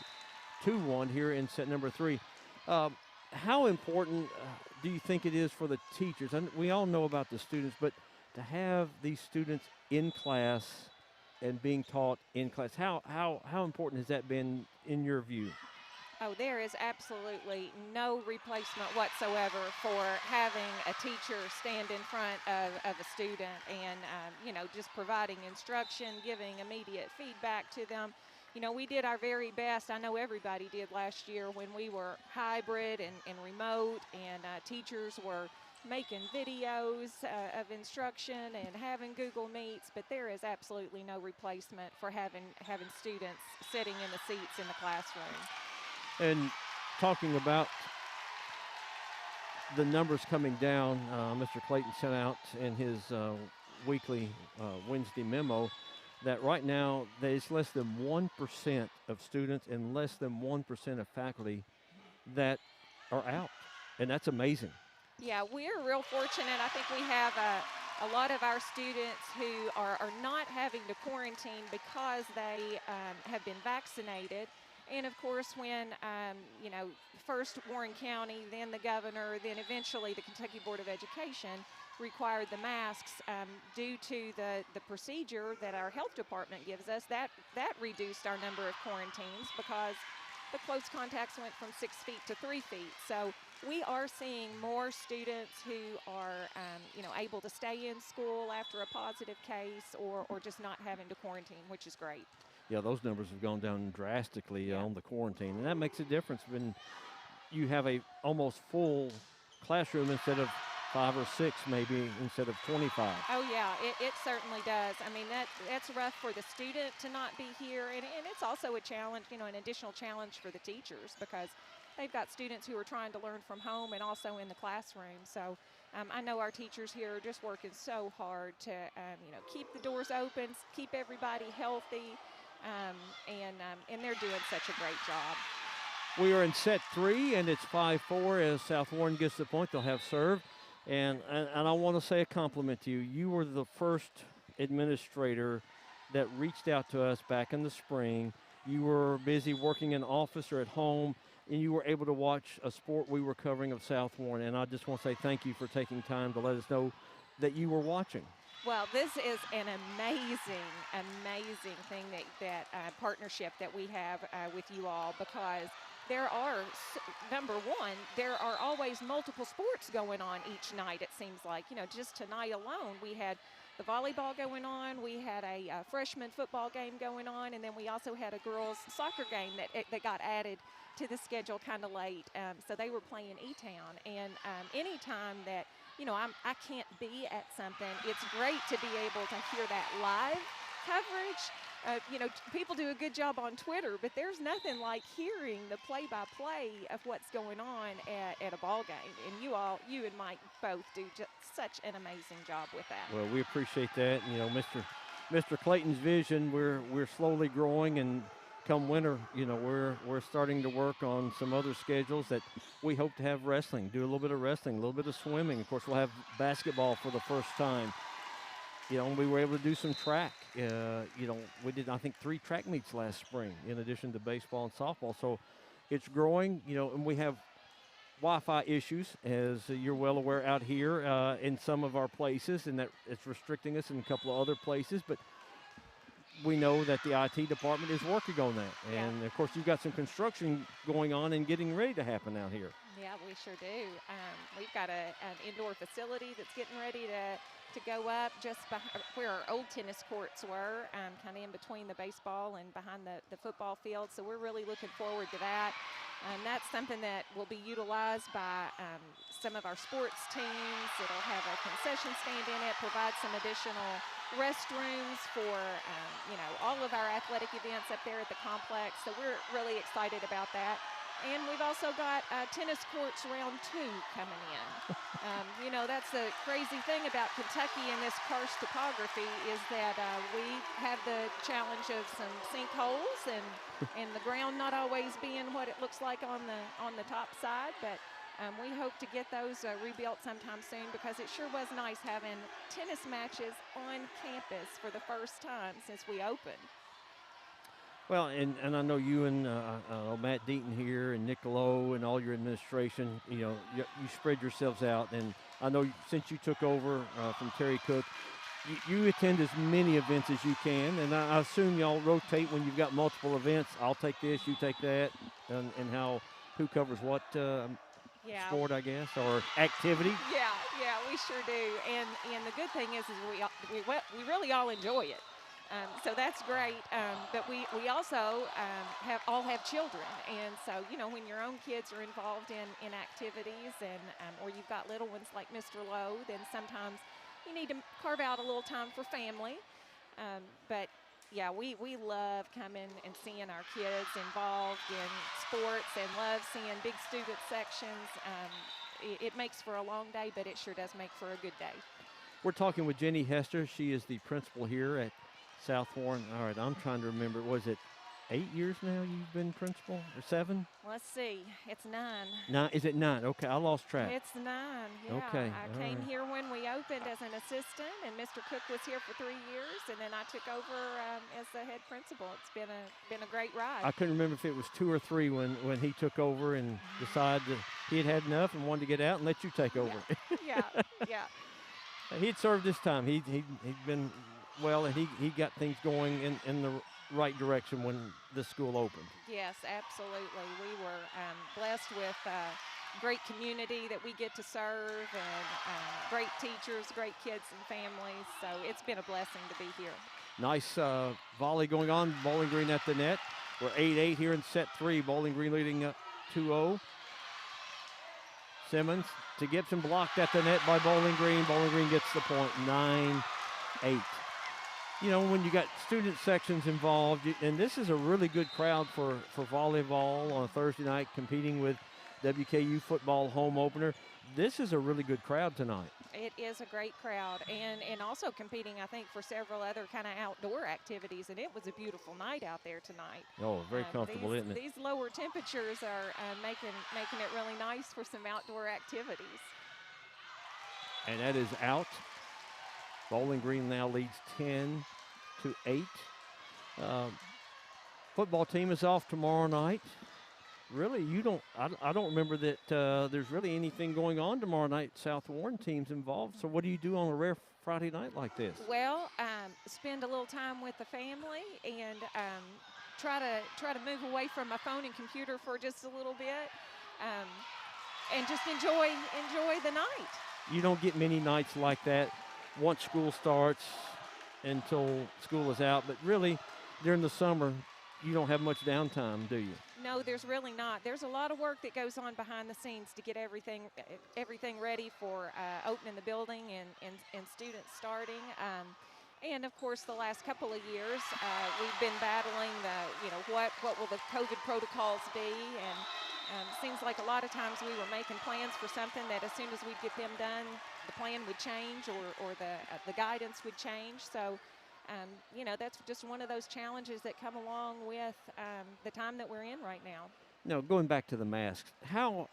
2-1 here in set number 3. How important do you think it is for the teachers? And we all know about the students, but to have these students in class and being taught in class, how important has that been in your view? Oh, there is absolutely no replacement whatsoever for having a teacher stand in front of a student and, you know, just providing instruction, giving immediate feedback to them. You know, we did our very best. I know everybody did last year when we were hybrid and remote, and teachers were making videos of instruction and having Google Meets, but there is absolutely no replacement for having students sitting in the seats in the classroom. And talking about the numbers coming down, Mr. Clayton sent out in his weekly Wednesday memo that right now there's less than 1% of students and less than 1% of faculty that are out, and that's amazing. Yeah, we're real fortunate. I think we have a lot of our students who are not having to quarantine because they have been vaccinated. And of course, when, you know, first Warren County, then the governor, then eventually the Kentucky Board of Education required the masks due to the procedure that our health department gives us, that reduced our number of quarantines because the close contacts went from 6 feet to 3 feet. So we are seeing more students who are, you know, able to stay in school after a positive case or just not having to quarantine, which is great. Yeah, those numbers have gone down drastically on the quarantine, and that makes a difference when you have a almost full classroom instead of 5 or 6, maybe instead of 25. Oh yeah, it certainly does. I mean, that's rough for the student to not be here, and it's also a challenge, you know, an additional challenge for the teachers because they've got students who are trying to learn from home and also in the classroom. So I know our teachers here are just working so hard to, you know, keep the doors open, keep everybody healthy. And they're doing such a great job. We are in set 3, and it's 5-4 as South Warren gets the point. They'll have serve. And I want to say a compliment to you. You were the first administrator that reached out to us back in the spring. You were busy working in office or at home, and you were able to watch a sport we were covering of South Warren. And I just want to say thank you for taking time to let us know that you were watching. Well, this is an amazing thing that partnership that we have with you all because there are, number one, there are always multiple sports going on each night, it seems like. You know, just tonight alone, we had the volleyball going on, we had a freshman football game going on, and then we also had a girls soccer game that got added to the schedule kind of late. So they were playing E-Town, and anytime that, you know, I can't be at something, it's great to be able to hear that live coverage. You know, people do a good job on Twitter, but there's nothing like hearing the play-by-play of what's going on at a ball game. And you and Mike both do just such an amazing job with that. Well, we appreciate that. You know, Mr. Clayton's vision, we're slowly growing, and come winter, you know, we're starting to work on some other schedules that we hope to have wrestling, do a little bit of wrestling, a little bit of swimming. Of course, we'll have basketball for the first time. You know, we were able to do some track. You know, we did, I think, 3 track meets last spring in addition to baseball and softball. So it's growing, you know, and we have Wi-Fi issues, as you're well aware out here in some of our places, and that it's restricting us in a couple of other places. But we know that the IT department is working on that. And, of course, you've got some construction going on and getting ready to happen out here. Yeah, we sure do. We've got an indoor facility that's getting ready to go up just where our old tennis courts were, kind of in between the baseball and behind the football field. So we're really looking forward to that. That's something that will be utilized by some of our sports teams. It'll have a concession stand in it, provide some additional restrooms for, you know, all of our athletic events up there at the complex. So we're really excited about that. And we've also got tennis courts round 2 coming in. You know, that's the crazy thing about Kentucky in this karst topography is that we have the challenge of some sinkholes and the ground not always being what it looks like on the top side. But we hope to get those rebuilt sometime soon, because it sure was nice having tennis matches on campus for the first time since we opened. Well, and I know you and Matt Deaton here and Nick Lowe and all your administration, you know, you spread yourselves out. And I know since you took over from Terry Cook, you attend as many events as you can. And I assume y'all rotate when you've got multiple events. I'll take this, you take that, and who covers what sport, I guess, or activity. Yeah, we sure do. And the good thing is we really all enjoy it. So that's great, but we also all have children, and so, you know, when your own kids are involved in activities and or you've got little ones like Mr. Lowe, then sometimes you need to carve out a little time for family. But yeah, we love coming and seeing our kids involved in sports and love seeing big student sections. It makes for a long day, but it sure does make for a good day. We're talking with Jenny Hester. She is the principal here at South Warren. All right, I'm trying to remember. Was it 8 years now you've been principal, or 7? Let's see. It's 9. 9? Is it 9? Okay, I lost track. It's 9. Yeah. Okay. I came here when we opened as an assistant, and Mr. Cook was here for 3 years, and then I took over as the head principal. It's been a great ride. I couldn't remember if it was 2 or 3 when he took over and decided that he had had enough and wanted to get out and let you take over. Yeah. He'd served this time. He'd been well, and he got things going in the right direction when this school opened. Yes, absolutely. We were blessed with great community that we get to serve, and great teachers, great kids and families. So it's been a blessing to be here. Nice volley going on. Bowling Green at the net. We're 8-8 here in set 3. Bowling Green leading up 2-0. Simmons to Gibson, blocked at the net by Bowling Green. Bowling Green gets the point, 9-8. You know, when you got student sections involved, and this is a really good crowd for volleyball on a Thursday night, competing with WKU football home opener. This is a really good crowd tonight. It is a great crowd, and also competing, I think, for several other kind of outdoor activities, and it was a beautiful night out there tonight. Oh, very comfortable, isn't it? These lower temperatures are making it really nice for some outdoor activities. And that is out. Bowling Green now leads 10-8. Football team is off tomorrow night. Really, I don't remember that there's really anything going on tomorrow night. South Warren team's involved. So what do you do on a rare Friday night like this? Well, spend a little time with the family and try to move away from my phone and computer for just a little bit, and just enjoy the night. You don't get many nights like that once school starts until school is out, but really during the summer you don't have much downtime, do you? No, there's really not. There's a lot of work that goes on behind the scenes to get everything ready for opening the building and students starting. And of course, the last couple of years, we've been battling what will the COVID protocols be, and seems like a lot of times we were making plans for something that as soon as we'd get them done, the plan would change or the guidance would change. So that's just one of those challenges that come along with the time that we're in right now. Now, going back to the masks, how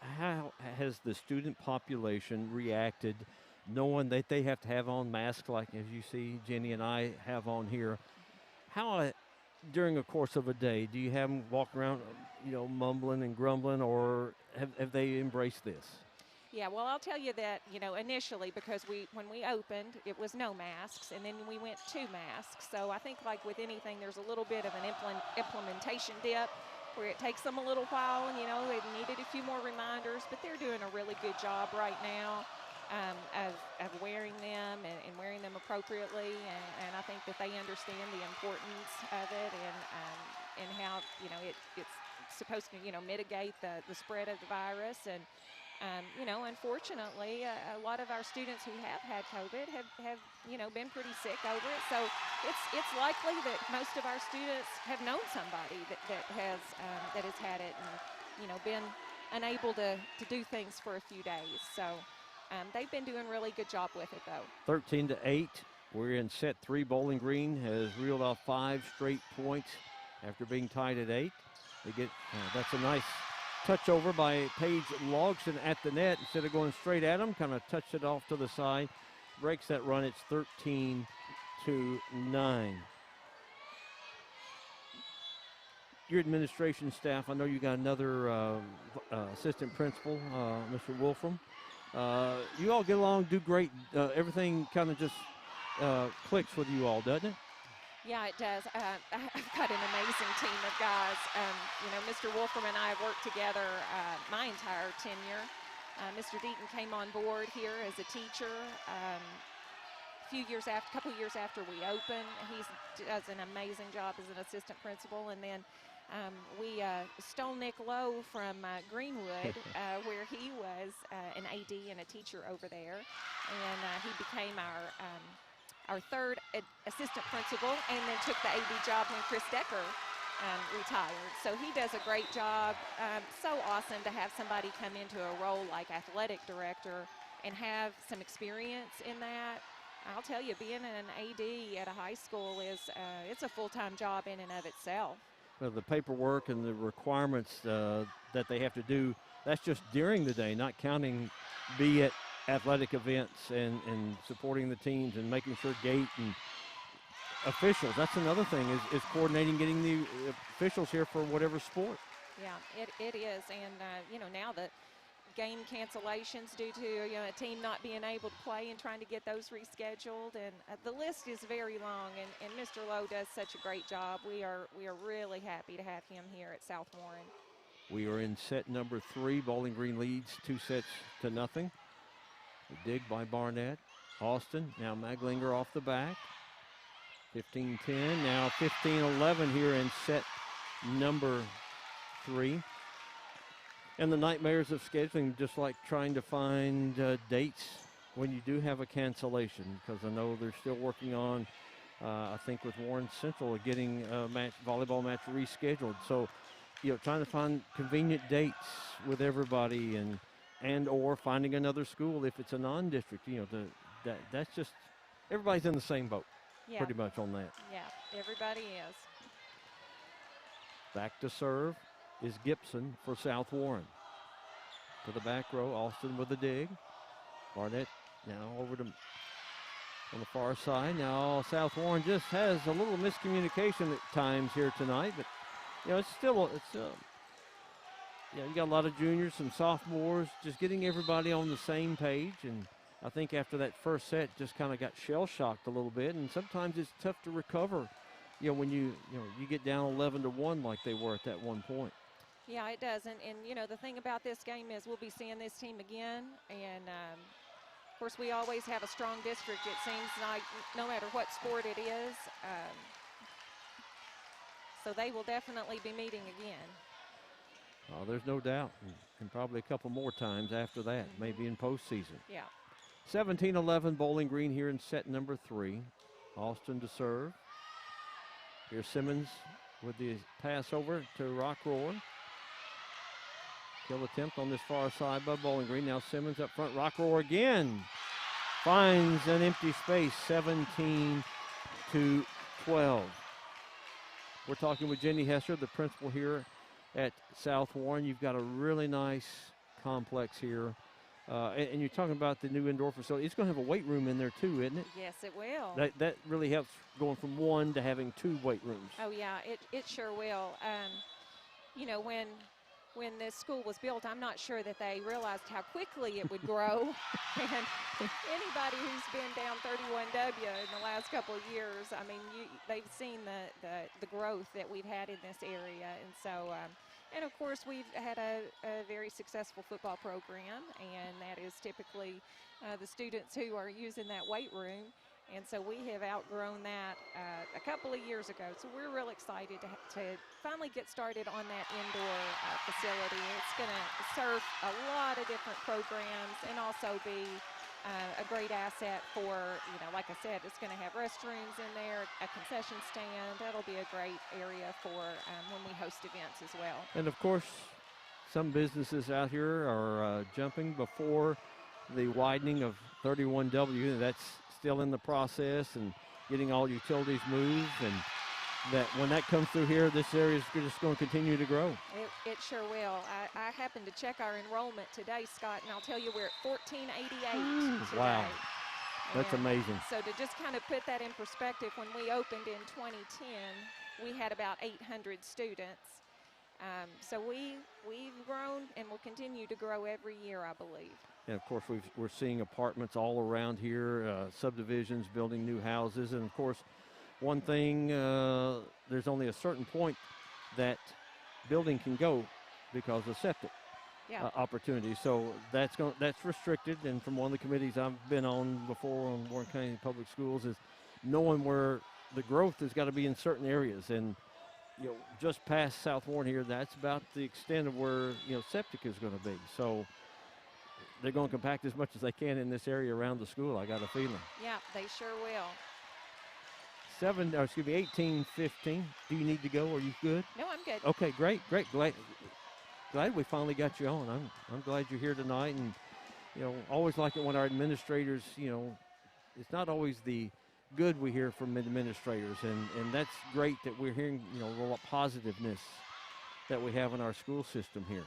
has the student population reacted knowing that they have to have on masks like as you see Jenny and I have on here? How, during the course of a day, do you have them walk around, mumbling and grumbling, or have they embraced this? Yeah, well, I'll tell you that, initially, because when we opened, it was no masks, and then we went to masks. So I think like with anything, there's a little bit of an implementation dip where it takes them a little while, and, they needed a few more reminders, but they're doing a really good job right now of wearing them and wearing them appropriately. And I think that they understand the importance of it and how, it's supposed to, mitigate the spread of the virus. And unfortunately, a lot of our students who have had COVID have been pretty sick over it. So it's likely that most of our students have known somebody that has had it and, been unable to do things for a few days. So they've been doing a really good job with it, though. 13-8. We're in set 3. Bowling Green has reeled off 5 straight points after being tied at 8. They get that's a nice touch over by Paige Logston at the net. Instead of going straight at him, kind of touched it off to the side. Breaks that run. It's 13-9. Your administration staff, I know you got another assistant principal, Mr. Wolfram. You all get along, do great. Everything kind of just clicks with you all, doesn't it? Yeah, it does. I've got an amazing team of guys. Mr. Wolfram and I have worked together my entire tenure. Mr. Deaton came on board here as a teacher a couple years after we opened. He does an amazing job as an assistant principal. And then we stole Nick Lowe from Greenwood, where he was an AD and a teacher over there. And he became our third assistant principal, and then took the AD job when Chris Decker retired. So he does a great job. So awesome to have somebody come into a role like athletic director and have some experience in that. I'll tell you, being an AD at a high school it's a full-time job in and of itself. Well, the paperwork and the requirements that they have to do, that's just during the day, not counting be at athletic events and supporting the teams and making sure gate and officials. That's another thing is coordinating, getting the officials here for whatever sport. Yeah, it is. And, now the game cancellations due to, a team not being able to play and trying to get those rescheduled. And the list is very long, and Mr. Lowe does such a great job. We are really happy to have him here at South Warren. We are in set number 3. Bowling Green leads 2-0. A dig by Barnett. Austin, now Maglinger off the back. 15-10, now 15-11 here in set number 3. And the nightmares of scheduling, just like trying to find dates when you do have a cancellation, because I know they're still working on, I think with Warren Central, getting a volleyball match rescheduled. So, trying to find convenient dates with everybody and or finding another school if it's a non-district. That's just, everybody's in the same boat, pretty much on that. Yeah, everybody is. Back to serve is Gibson for South Warren. To the back row, Austin with a dig. Barnett now over to on the far side. Now South Warren just has a little miscommunication at times here tonight, but it's still you got a lot of juniors, some sophomores, just getting everybody on the same page. And I think after that first set, just kind of got shell-shocked a little bit. And sometimes it's tough to recover, when you get down 11-1 like they were at that one point. Yeah, it does. And the thing about this game is we'll be seeing this team again. And, of course, we always have a strong district, it seems like, no matter what sport it is. So they will definitely be meeting again. Oh, there's no doubt. And probably a couple more times after that, maybe in postseason. Yeah. 17-11 Bowling Green here in set number 3. Austin to serve. Here's Simmons with the pass over to Rockroar. Kill attempt on this far side by Bowling Green. Now Simmons up front. Rockroar again finds an empty space. 17-11 12. We're talking with Jenny Hester, the principal here at South Warren. You've got a really nice complex here. And you're talking about the new indoor facility. It's going to have a weight room in there too, isn't it? Yes, it will. That really helps going from one to having 2 weight rooms. Oh yeah, it sure will. You know, when this school was built, I'm not sure that they realized how quickly it would grow. And anybody who's been down 31W in the last couple of years, I mean, they've seen the growth that we've had in this area. And so, and of course, we've had a very successful football program, and that is typically the students who are using that weight room. And so we have outgrown that a couple of years ago. So we're real excited to finally get started on that indoor facility. It's going to serve a lot of different programs and also be a great asset for, you know, like I said, it's going to have restrooms in there, a concession stand. That'll be a great area for when we host events as well. And of course, some businesses out here are jumping before the widening of 31W. That's still in the process, and getting all utilities moved, and that when that comes through here, this area is just going to continue to grow. It sure will. I happened to check our enrollment today, Scott, and I'll tell you we're at 1488 today. Wow, that's amazing. So to just kind of put that in perspective, when we opened in 2010, we had about 800 students. So we've grown and will continue to grow every year, I believe. And of course, we're seeing apartments all around here, subdivisions, building new houses. And of course, one thing, there's only a certain point that building can go because of septic opportunities. So that's restricted. And from one of the committees I've been on before on Warren County Public Schools is knowing where the growth has got to be in certain areas. And you know, just past South Warren here, that's about the extent of where, you know, septic is going to be. So they're going to compact as much as they can in this area around the school, I got a feeling. Yeah, they sure will. 18:15. Do you need to go? Are you good? No, I'm good. Okay, great. Glad we finally got you on. I'm glad you're here tonight, and you know, always like it when our administrators, you know, it's not always the good we hear from administrators, and that's great that we're hearing, you know, a lot of positiveness that we have in our school system here.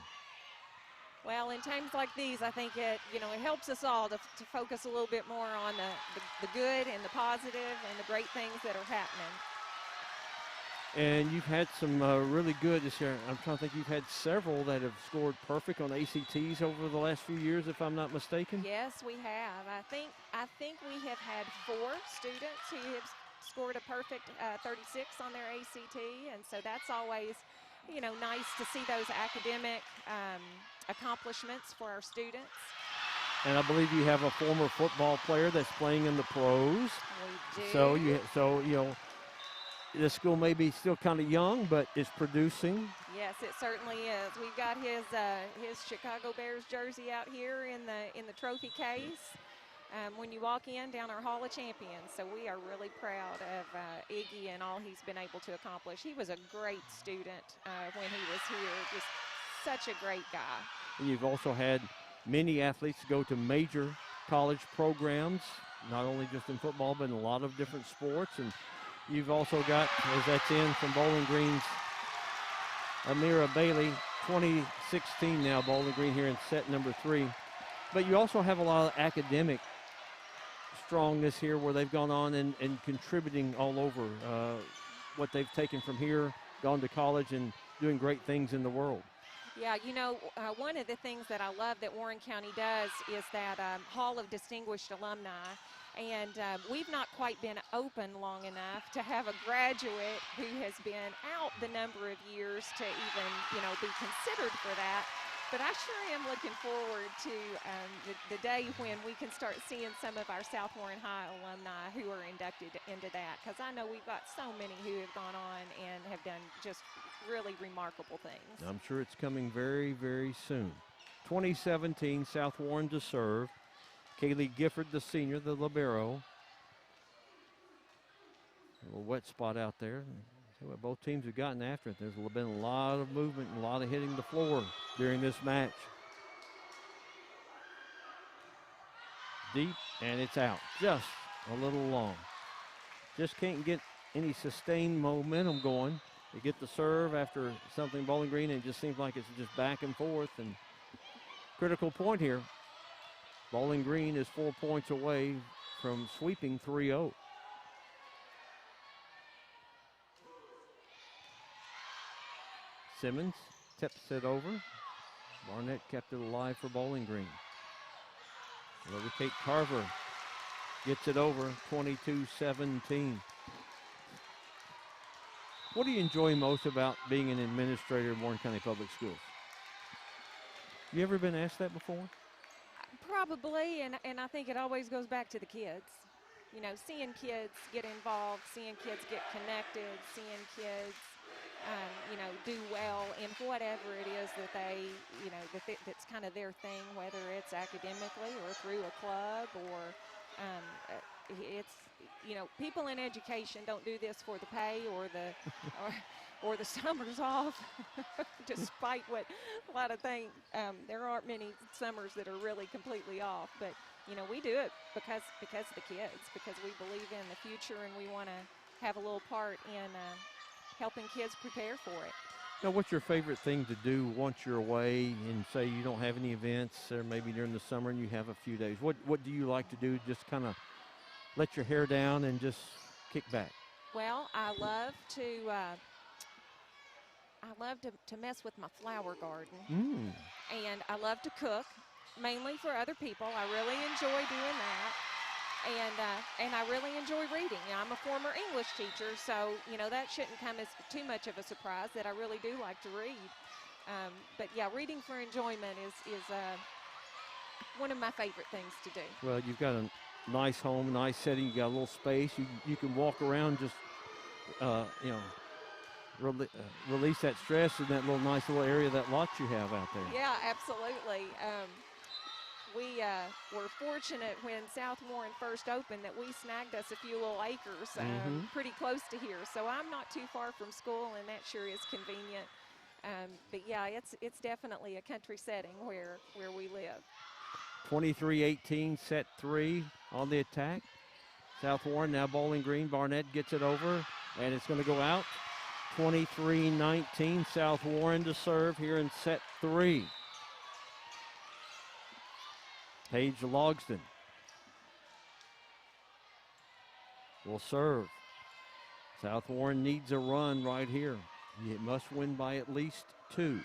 Well, in times like these, I think it helps us all to focus a little bit more on the good and the positive and the great things that are happening. And you've had some really good this year. I'm trying to think, you've had several that have scored perfect on ACTs over the last few years, if I'm not mistaken. Yes, we have. I think we have had 4 students who have scored a perfect 36 on their ACT, and so that's always, you know, nice to see those academic accomplishments for our students. And I believe you have a former football player that's playing in the pros. We do. So you know, the school may be still kind of young, but it's producing. Yes, it certainly is. We've got his Chicago Bears jersey out here in the trophy case. When you walk in down our Hall of Champions, so we are really proud of Iggy and all he's been able to accomplish. He was a great student when he was here, just such a great guy. And you've also had many athletes go to major college programs, not only just in football, but in a lot of different sports. And you've also got, as that's in from Bowling Green's Amira Bailey, 2016 now, Bowling Green here in set number 3. But you also have a lot of academic strongness here where they've gone on and contributing all over what they've taken from here, gone to college, and doing great things in the world. Yeah, you know, one of the things that I love that Warren County does is that Hall of Distinguished Alumni. And we've not quite been open long enough to have a graduate who has been out the number of years to even, you know, be considered for that. But I sure am looking forward to the day when we can start seeing some of our South Warren High alumni who are inducted into that, because I know we've got so many who have gone on and have done just really remarkable things. I'm sure it's coming very, very soon. 2017, South Warren to serve. Kaylee Gifford, the senior, the libero. A little wet spot out there. See what both teams have gotten after it. There's been a lot of movement and a lot of hitting the floor during this match. Deep, and it's out. Just a little long. Just can't get any sustained momentum going. They get the serve after something Bowling Green, and it just seems like it's just back and forth. And critical point here. Bowling Green is 4 points away from sweeping 3-0. Simmons tips it over. Barnett kept it alive for Bowling Green. Kate Carver gets it over, 22-17. What do you enjoy most about being an administrator in Warren County Public Schools? You ever been asked that before? Probably, and I think it always goes back to the kids. You know, seeing kids get involved, seeing kids get connected, seeing kids, you know, do well in whatever it is that they, you know, that's kind of their thing, whether it's academically or through a club or it's, you know, people in education don't do this for the pay or the or the summers off, despite what a lot of think. There aren't many summers that are really completely off, but you know, we do it because of the kids, because we believe in the future and we want to have a little part in helping kids prepare for it. Now, what's your favorite thing to do once you're away and say you don't have any events, or maybe during the summer and you have a few days? What do you like to do? Just kind of let your hair down and just kick back? Well, I love to mess with my flower garden. And I love to cook, mainly for other people. I really enjoy doing that. And I really enjoy reading. You know, I'm a former English teacher, so, you know, that shouldn't come as too much of a surprise that I really do like to read. But, yeah, reading for enjoyment is one of my favorite things to do. Well, you've got a nice home, nice setting. You got a little space. You can walk around just, you know, release that stress in that little nice little area, that lot you have out there. Yeah, absolutely. We were fortunate when South Warren first opened that we snagged us a few little acres pretty close to here. So I'm not too far from school, and that sure is convenient. But, yeah, it's definitely a country setting where we live. 23-18, set 3 on the attack. South Warren now Bowling Green. Barnett gets it over, and it's going to go out. 23-19, South Warren to serve here in set 3. Paige Logsdon will serve. South Warren needs a run right here. It must win by at least 2.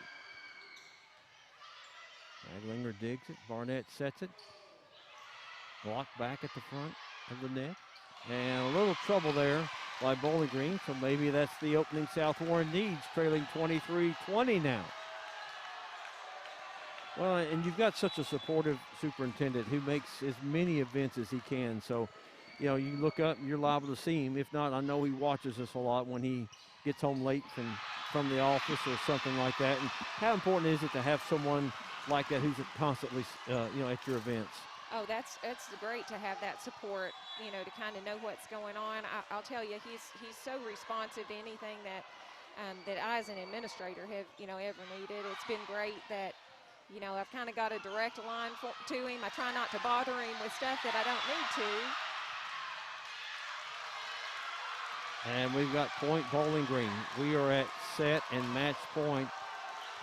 Aglinger digs it. Barnett sets it. Blocked back at the front of the net. And a little trouble there by Bowling Green, so maybe that's the opening South Warren needs, trailing 23-20 now. Well, and you've got such a supportive superintendent who makes as many events as he can. So, you know, you look up and you're liable to see him. If not, I know he watches us a lot when he gets home late from the office or something like that. And how important is it to have someone like that who's constantly, you know, at your events? Oh, that's great to have that support, you know, to kind of know what's going on. I'll tell you, he's so responsive to anything that I as an administrator have, you know, ever needed. It's been great that, you know, I've kind of got a direct line to him. I try not to bother him with stuff that I don't need to. And we've got point Bowling Green. We are at set and match point,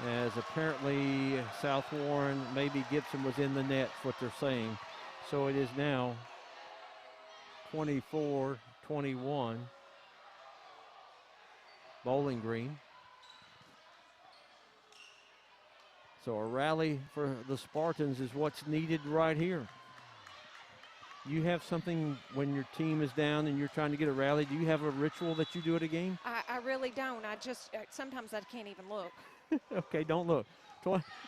as apparently South Warren, maybe Gibson was in the net, what they're saying. So it is now 24-21, Bowling Green. So a rally for the Spartans is what's needed right here. You have something when your team is down and you're trying to get a rally? Do you have a ritual that you do at a game? I really don't. I just, sometimes I can't even look. Okay, don't look.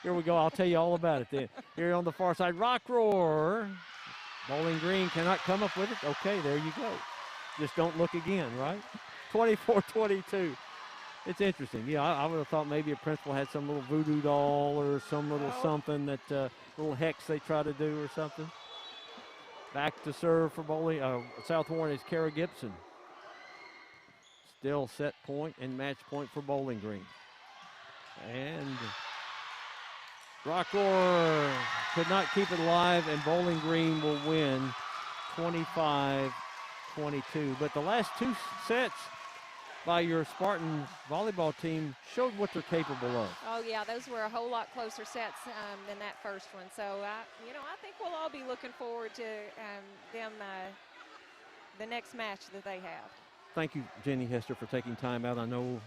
Here we go. I'll tell you all about it then. Here on the far side, Rock Roar. Bowling Green cannot come up with it. Okay, there you go. Just don't look again, right? 24-22. It's interesting. Yeah, I would have thought maybe a principal had some little voodoo doll or some little something that little hex they try to do or something. Back to serve for Bowling. South Warren is Kara Gibson. Still set point and match point for Bowling Green. And Rockor could not keep it alive, and Bowling Green will win 25-21. 22. But the last two sets by your Spartan volleyball team showed what they're capable of. Oh, yeah, those were a whole lot closer sets than that first one. So, I think we'll all be looking forward to them the next match that they have. Thank you, Jenny Hester, for taking time out. I know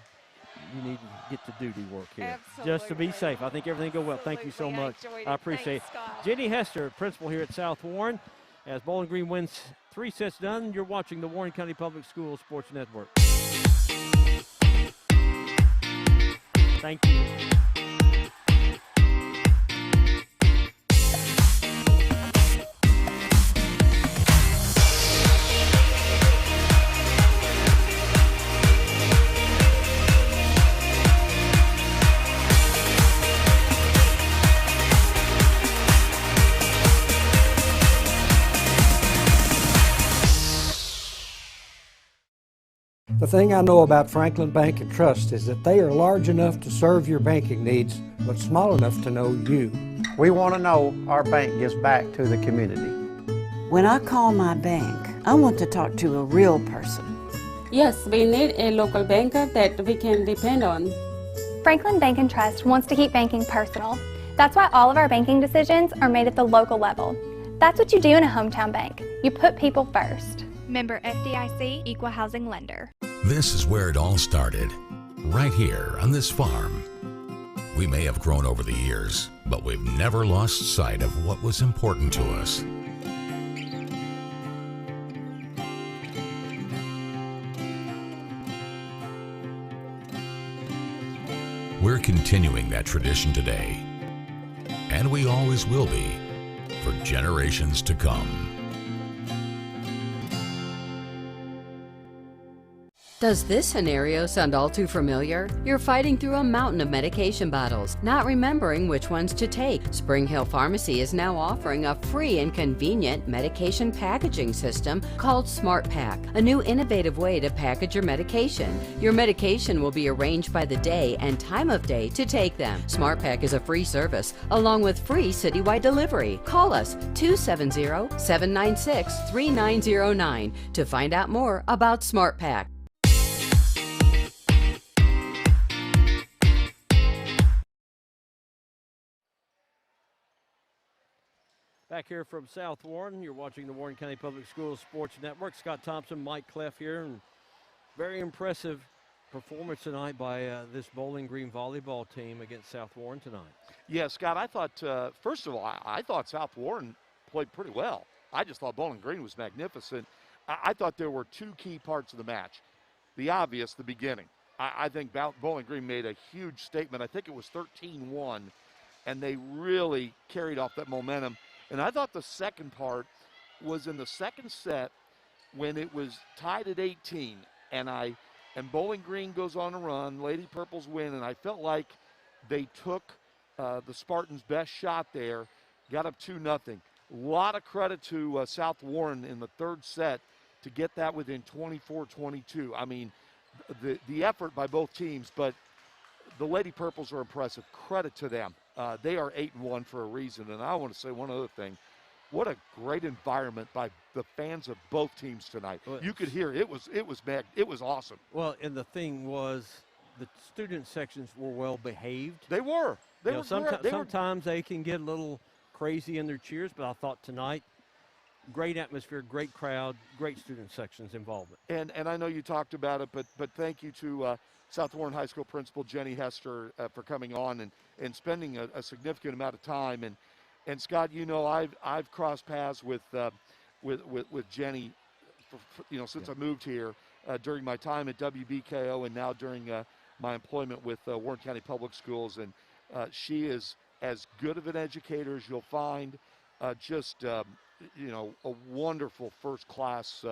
you need to get to duty work here. Absolutely. Just to be safe. I think everything will go well. Thank you so much. I appreciate it. Jenny Hester, principal here at South Warren. As Bowling Green wins 3 sets done, you're watching the Warren County Public Schools Sports Network. Thank you. The thing I know about Franklin Bank and Trust is that they are large enough to serve your banking needs, but small enough to know you. We want to know our bank gives back to the community. When I call my bank, I want to talk to a real person. Yes, we need a local banker that we can depend on. Franklin Bank and Trust wants to keep banking personal. That's why all of our banking decisions are made at the local level. That's what you do in a hometown bank. You put people first. Member FDIC, Equal Housing Lender. This is where it all started, right here on this farm. We may have grown over the years, but we've never lost sight of what was important to us. We're continuing that tradition today, and we always will be, for generations to come. Does this scenario sound all too familiar? You're fighting through a mountain of medication bottles, not remembering which ones to take. Spring Hill Pharmacy is now offering a free and convenient medication packaging system called Smart Pack, a new innovative way to package your medication. Your medication will be arranged by the day and time of day to take them. Smart Pack is a free service, along with free citywide delivery. Call us 270-796-3909 to find out more about Smart Pack. Back here from South Warren, you're watching the Warren County Public Schools Sports Network. Scott Thompson, Mike Cleff here, and very impressive performance tonight by this Bowling Green volleyball team against South Warren tonight. Yeah, Scott, I thought, first of all, I thought South Warren played pretty well. I just thought Bowling Green was magnificent. I thought there were 2 key parts of the match. The obvious, the beginning. I think Bowling Green made a huge statement. I think it was 13-1, and they really carried off that momentum. And I thought the second part was in the second set when it was tied at 18, and Bowling Green goes on a run, Lady Purples win, and I felt like they took the Spartans' best shot there, got up 2-0. A lot of credit to South Warren in the third set to get that within 24-22. I mean, the effort by both teams, but the Lady Purples are impressive. Credit to them. They are 8-1 for a reason. And I want to say one other thing. What a great environment by the fans of both teams tonight. Well, you could hear it was awesome. Well, and the thing was, the student sections were well behaved. They were. Sometimes they can get a little crazy in their cheers, but I thought tonight, great atmosphere, great crowd, great student sections involvement. And I know you talked about it, but thank you to South Warren High School Principal Jenny Hester for coming on and spending a significant amount of time. And Scott, you know, I've crossed paths with Jenny, since I moved here during my time at WBKO and now during my employment with Warren County Public Schools. And she is as good of an educator as you'll find. A wonderful first-class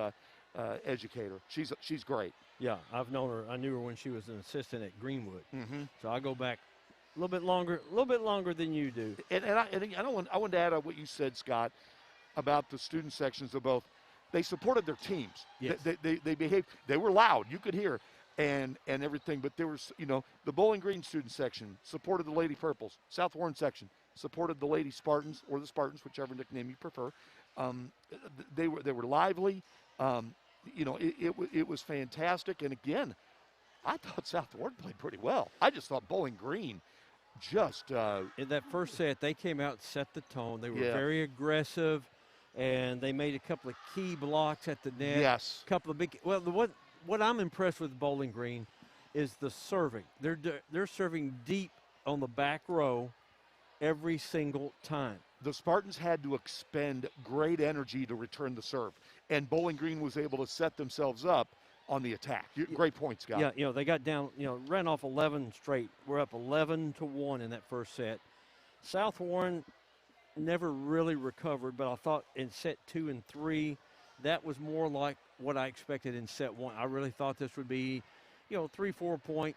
educator. She's great. Yeah, I've known her. I knew her when she was an assistant at Greenwood. Mm-hmm. So I go back a little bit longer than you do. And I wanted to add on what you said, Scott, about the student sections of both. They supported their teams. Yes. They behaved. They were loud. You could hear and everything. But there was, the Bowling Green student section supported the Lady Purples. South Warren section supported the Lady Spartans or the Spartans, whichever nickname you prefer. They were lively. you know, it was fantastic. And again, I thought South Warren played pretty well. I just thought Bowling Green just in that first set, they came out and set the tone. They were Yeah. very aggressive, and they made a couple of key blocks at the net. Yes. A couple of big. Well, what I'm impressed with Bowling Green is the serving. They're serving deep on the back row every single time. The Spartans had to expend great energy to return the serve, and Bowling Green was able to set themselves up on the attack. Great point, Scott. Yeah, you know, they got down, you know, ran off 11 straight. We're up 11-1 in that first set. South Warren never really recovered, but I thought in set 2 and 3, that was more like what I expected in set 1. I really thought this would be, you know, 3-4 point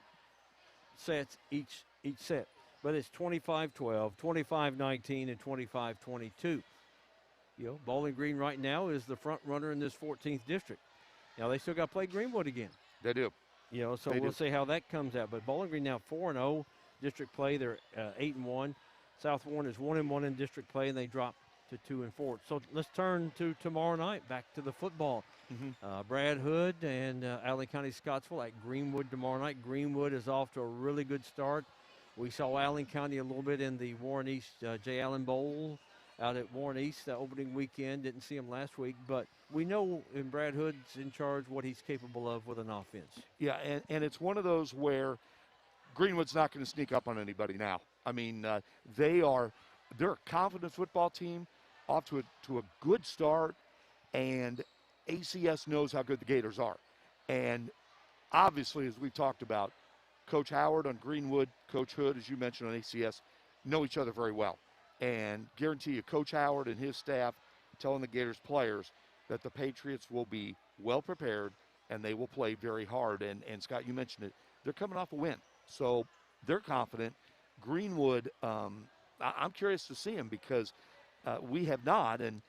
sets each set. But it's 25-12, 25-19, and 25-22. You know, Bowling Green right now is the front runner in this 14th district. Now, they still got to play Greenwood again. They do. You know, so They we'll do. see how that comes out. But Bowling Green now 4-0 district play. They're 8-1. South Warren is 1-1 in district play, and they dropped to 2-4. So let's turn to tomorrow night, back to the football. Brad Hood and Allen County Scottsville at Greenwood tomorrow night. Greenwood is off to a really good start. We saw Allen County a little bit in the Warren East J. Allen Bowl out at Warren East opening weekend. Didn't see him last week, but we know in Brad Hood's in charge what he's capable of with an offense. Yeah, and it's one of those where Greenwood's not going to sneak up on anybody now. I mean, they're a confident football team, off to a good start, and ACS knows how good the Gators are. And obviously, as we've talked about, Coach Howard on Greenwood, Coach Hood, as you mentioned on ACS, know each other very well. And guarantee you, Coach Howard and his staff telling the Gators players that the Patriots will be well prepared and they will play very hard. And Scott, you mentioned it, they're coming off a win. So they're confident. Greenwood, I'm curious to see them because we have not, and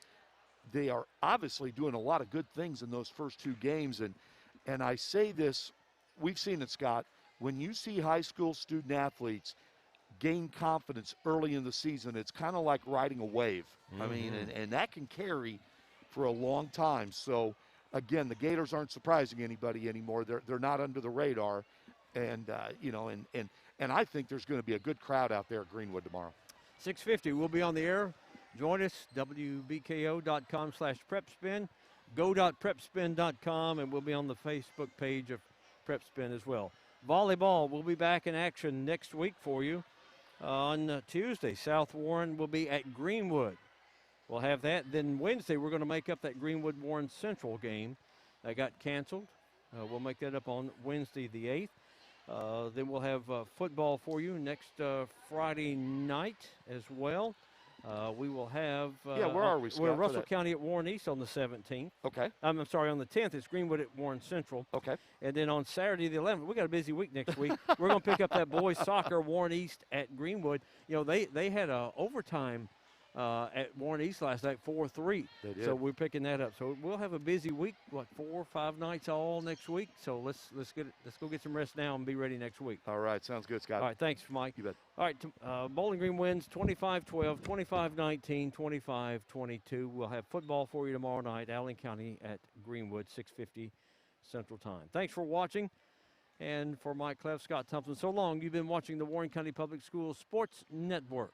they are obviously doing a lot of good things in those first 2 games. And I say this, we've seen it, Scott, when you see high school student athletes gain confidence early in the season, it's kind of like riding a wave. I mean, and that can carry for a long time. So, again, the Gators aren't surprising anybody anymore. They're not under the radar. And, you know, and I think there's going to be a good crowd out there at Greenwood tomorrow. 6:50, we'll be on the air. Join us, wbko.com/prepspin, go.prepspin.com, and we'll be on the Facebook page of PrepSpin as well. Volleyball will be back in action next week for you on Tuesday. South Warren will be at Greenwood. We'll have that. Then Wednesday, we're going to make up that Greenwood-Warren Central game that got canceled. We'll make that up on Wednesday the 8th. Then we'll have football for you next Friday night as well. We will have where are we, Scott, we're for Russell that? County at Warren East on the 17th. Okay. I'm sorry, on the 10th, it's Greenwood at Warren Central. Okay. And then on Saturday the 11th, we got a busy week next week. We're going to pick up that boys soccer, Warren East at Greenwood. You know, they had a overtime at Warren East last night, 4-3. They did. So we're picking that up. So we'll have a busy week, 4 or 5 nights all next week. So let's go get some rest now and be ready next week. All right, sounds good, Scott. All right, thanks, Mike. You bet. All right, Bowling Green wins 25-12, 25-19, 25-22. We'll have football for you tomorrow night, Allen County at Greenwood, 6:50 Central Time. Thanks for watching. And for Mike Cleff, Scott Thompson, so long. You've been watching the Warren County Public Schools Sports Network.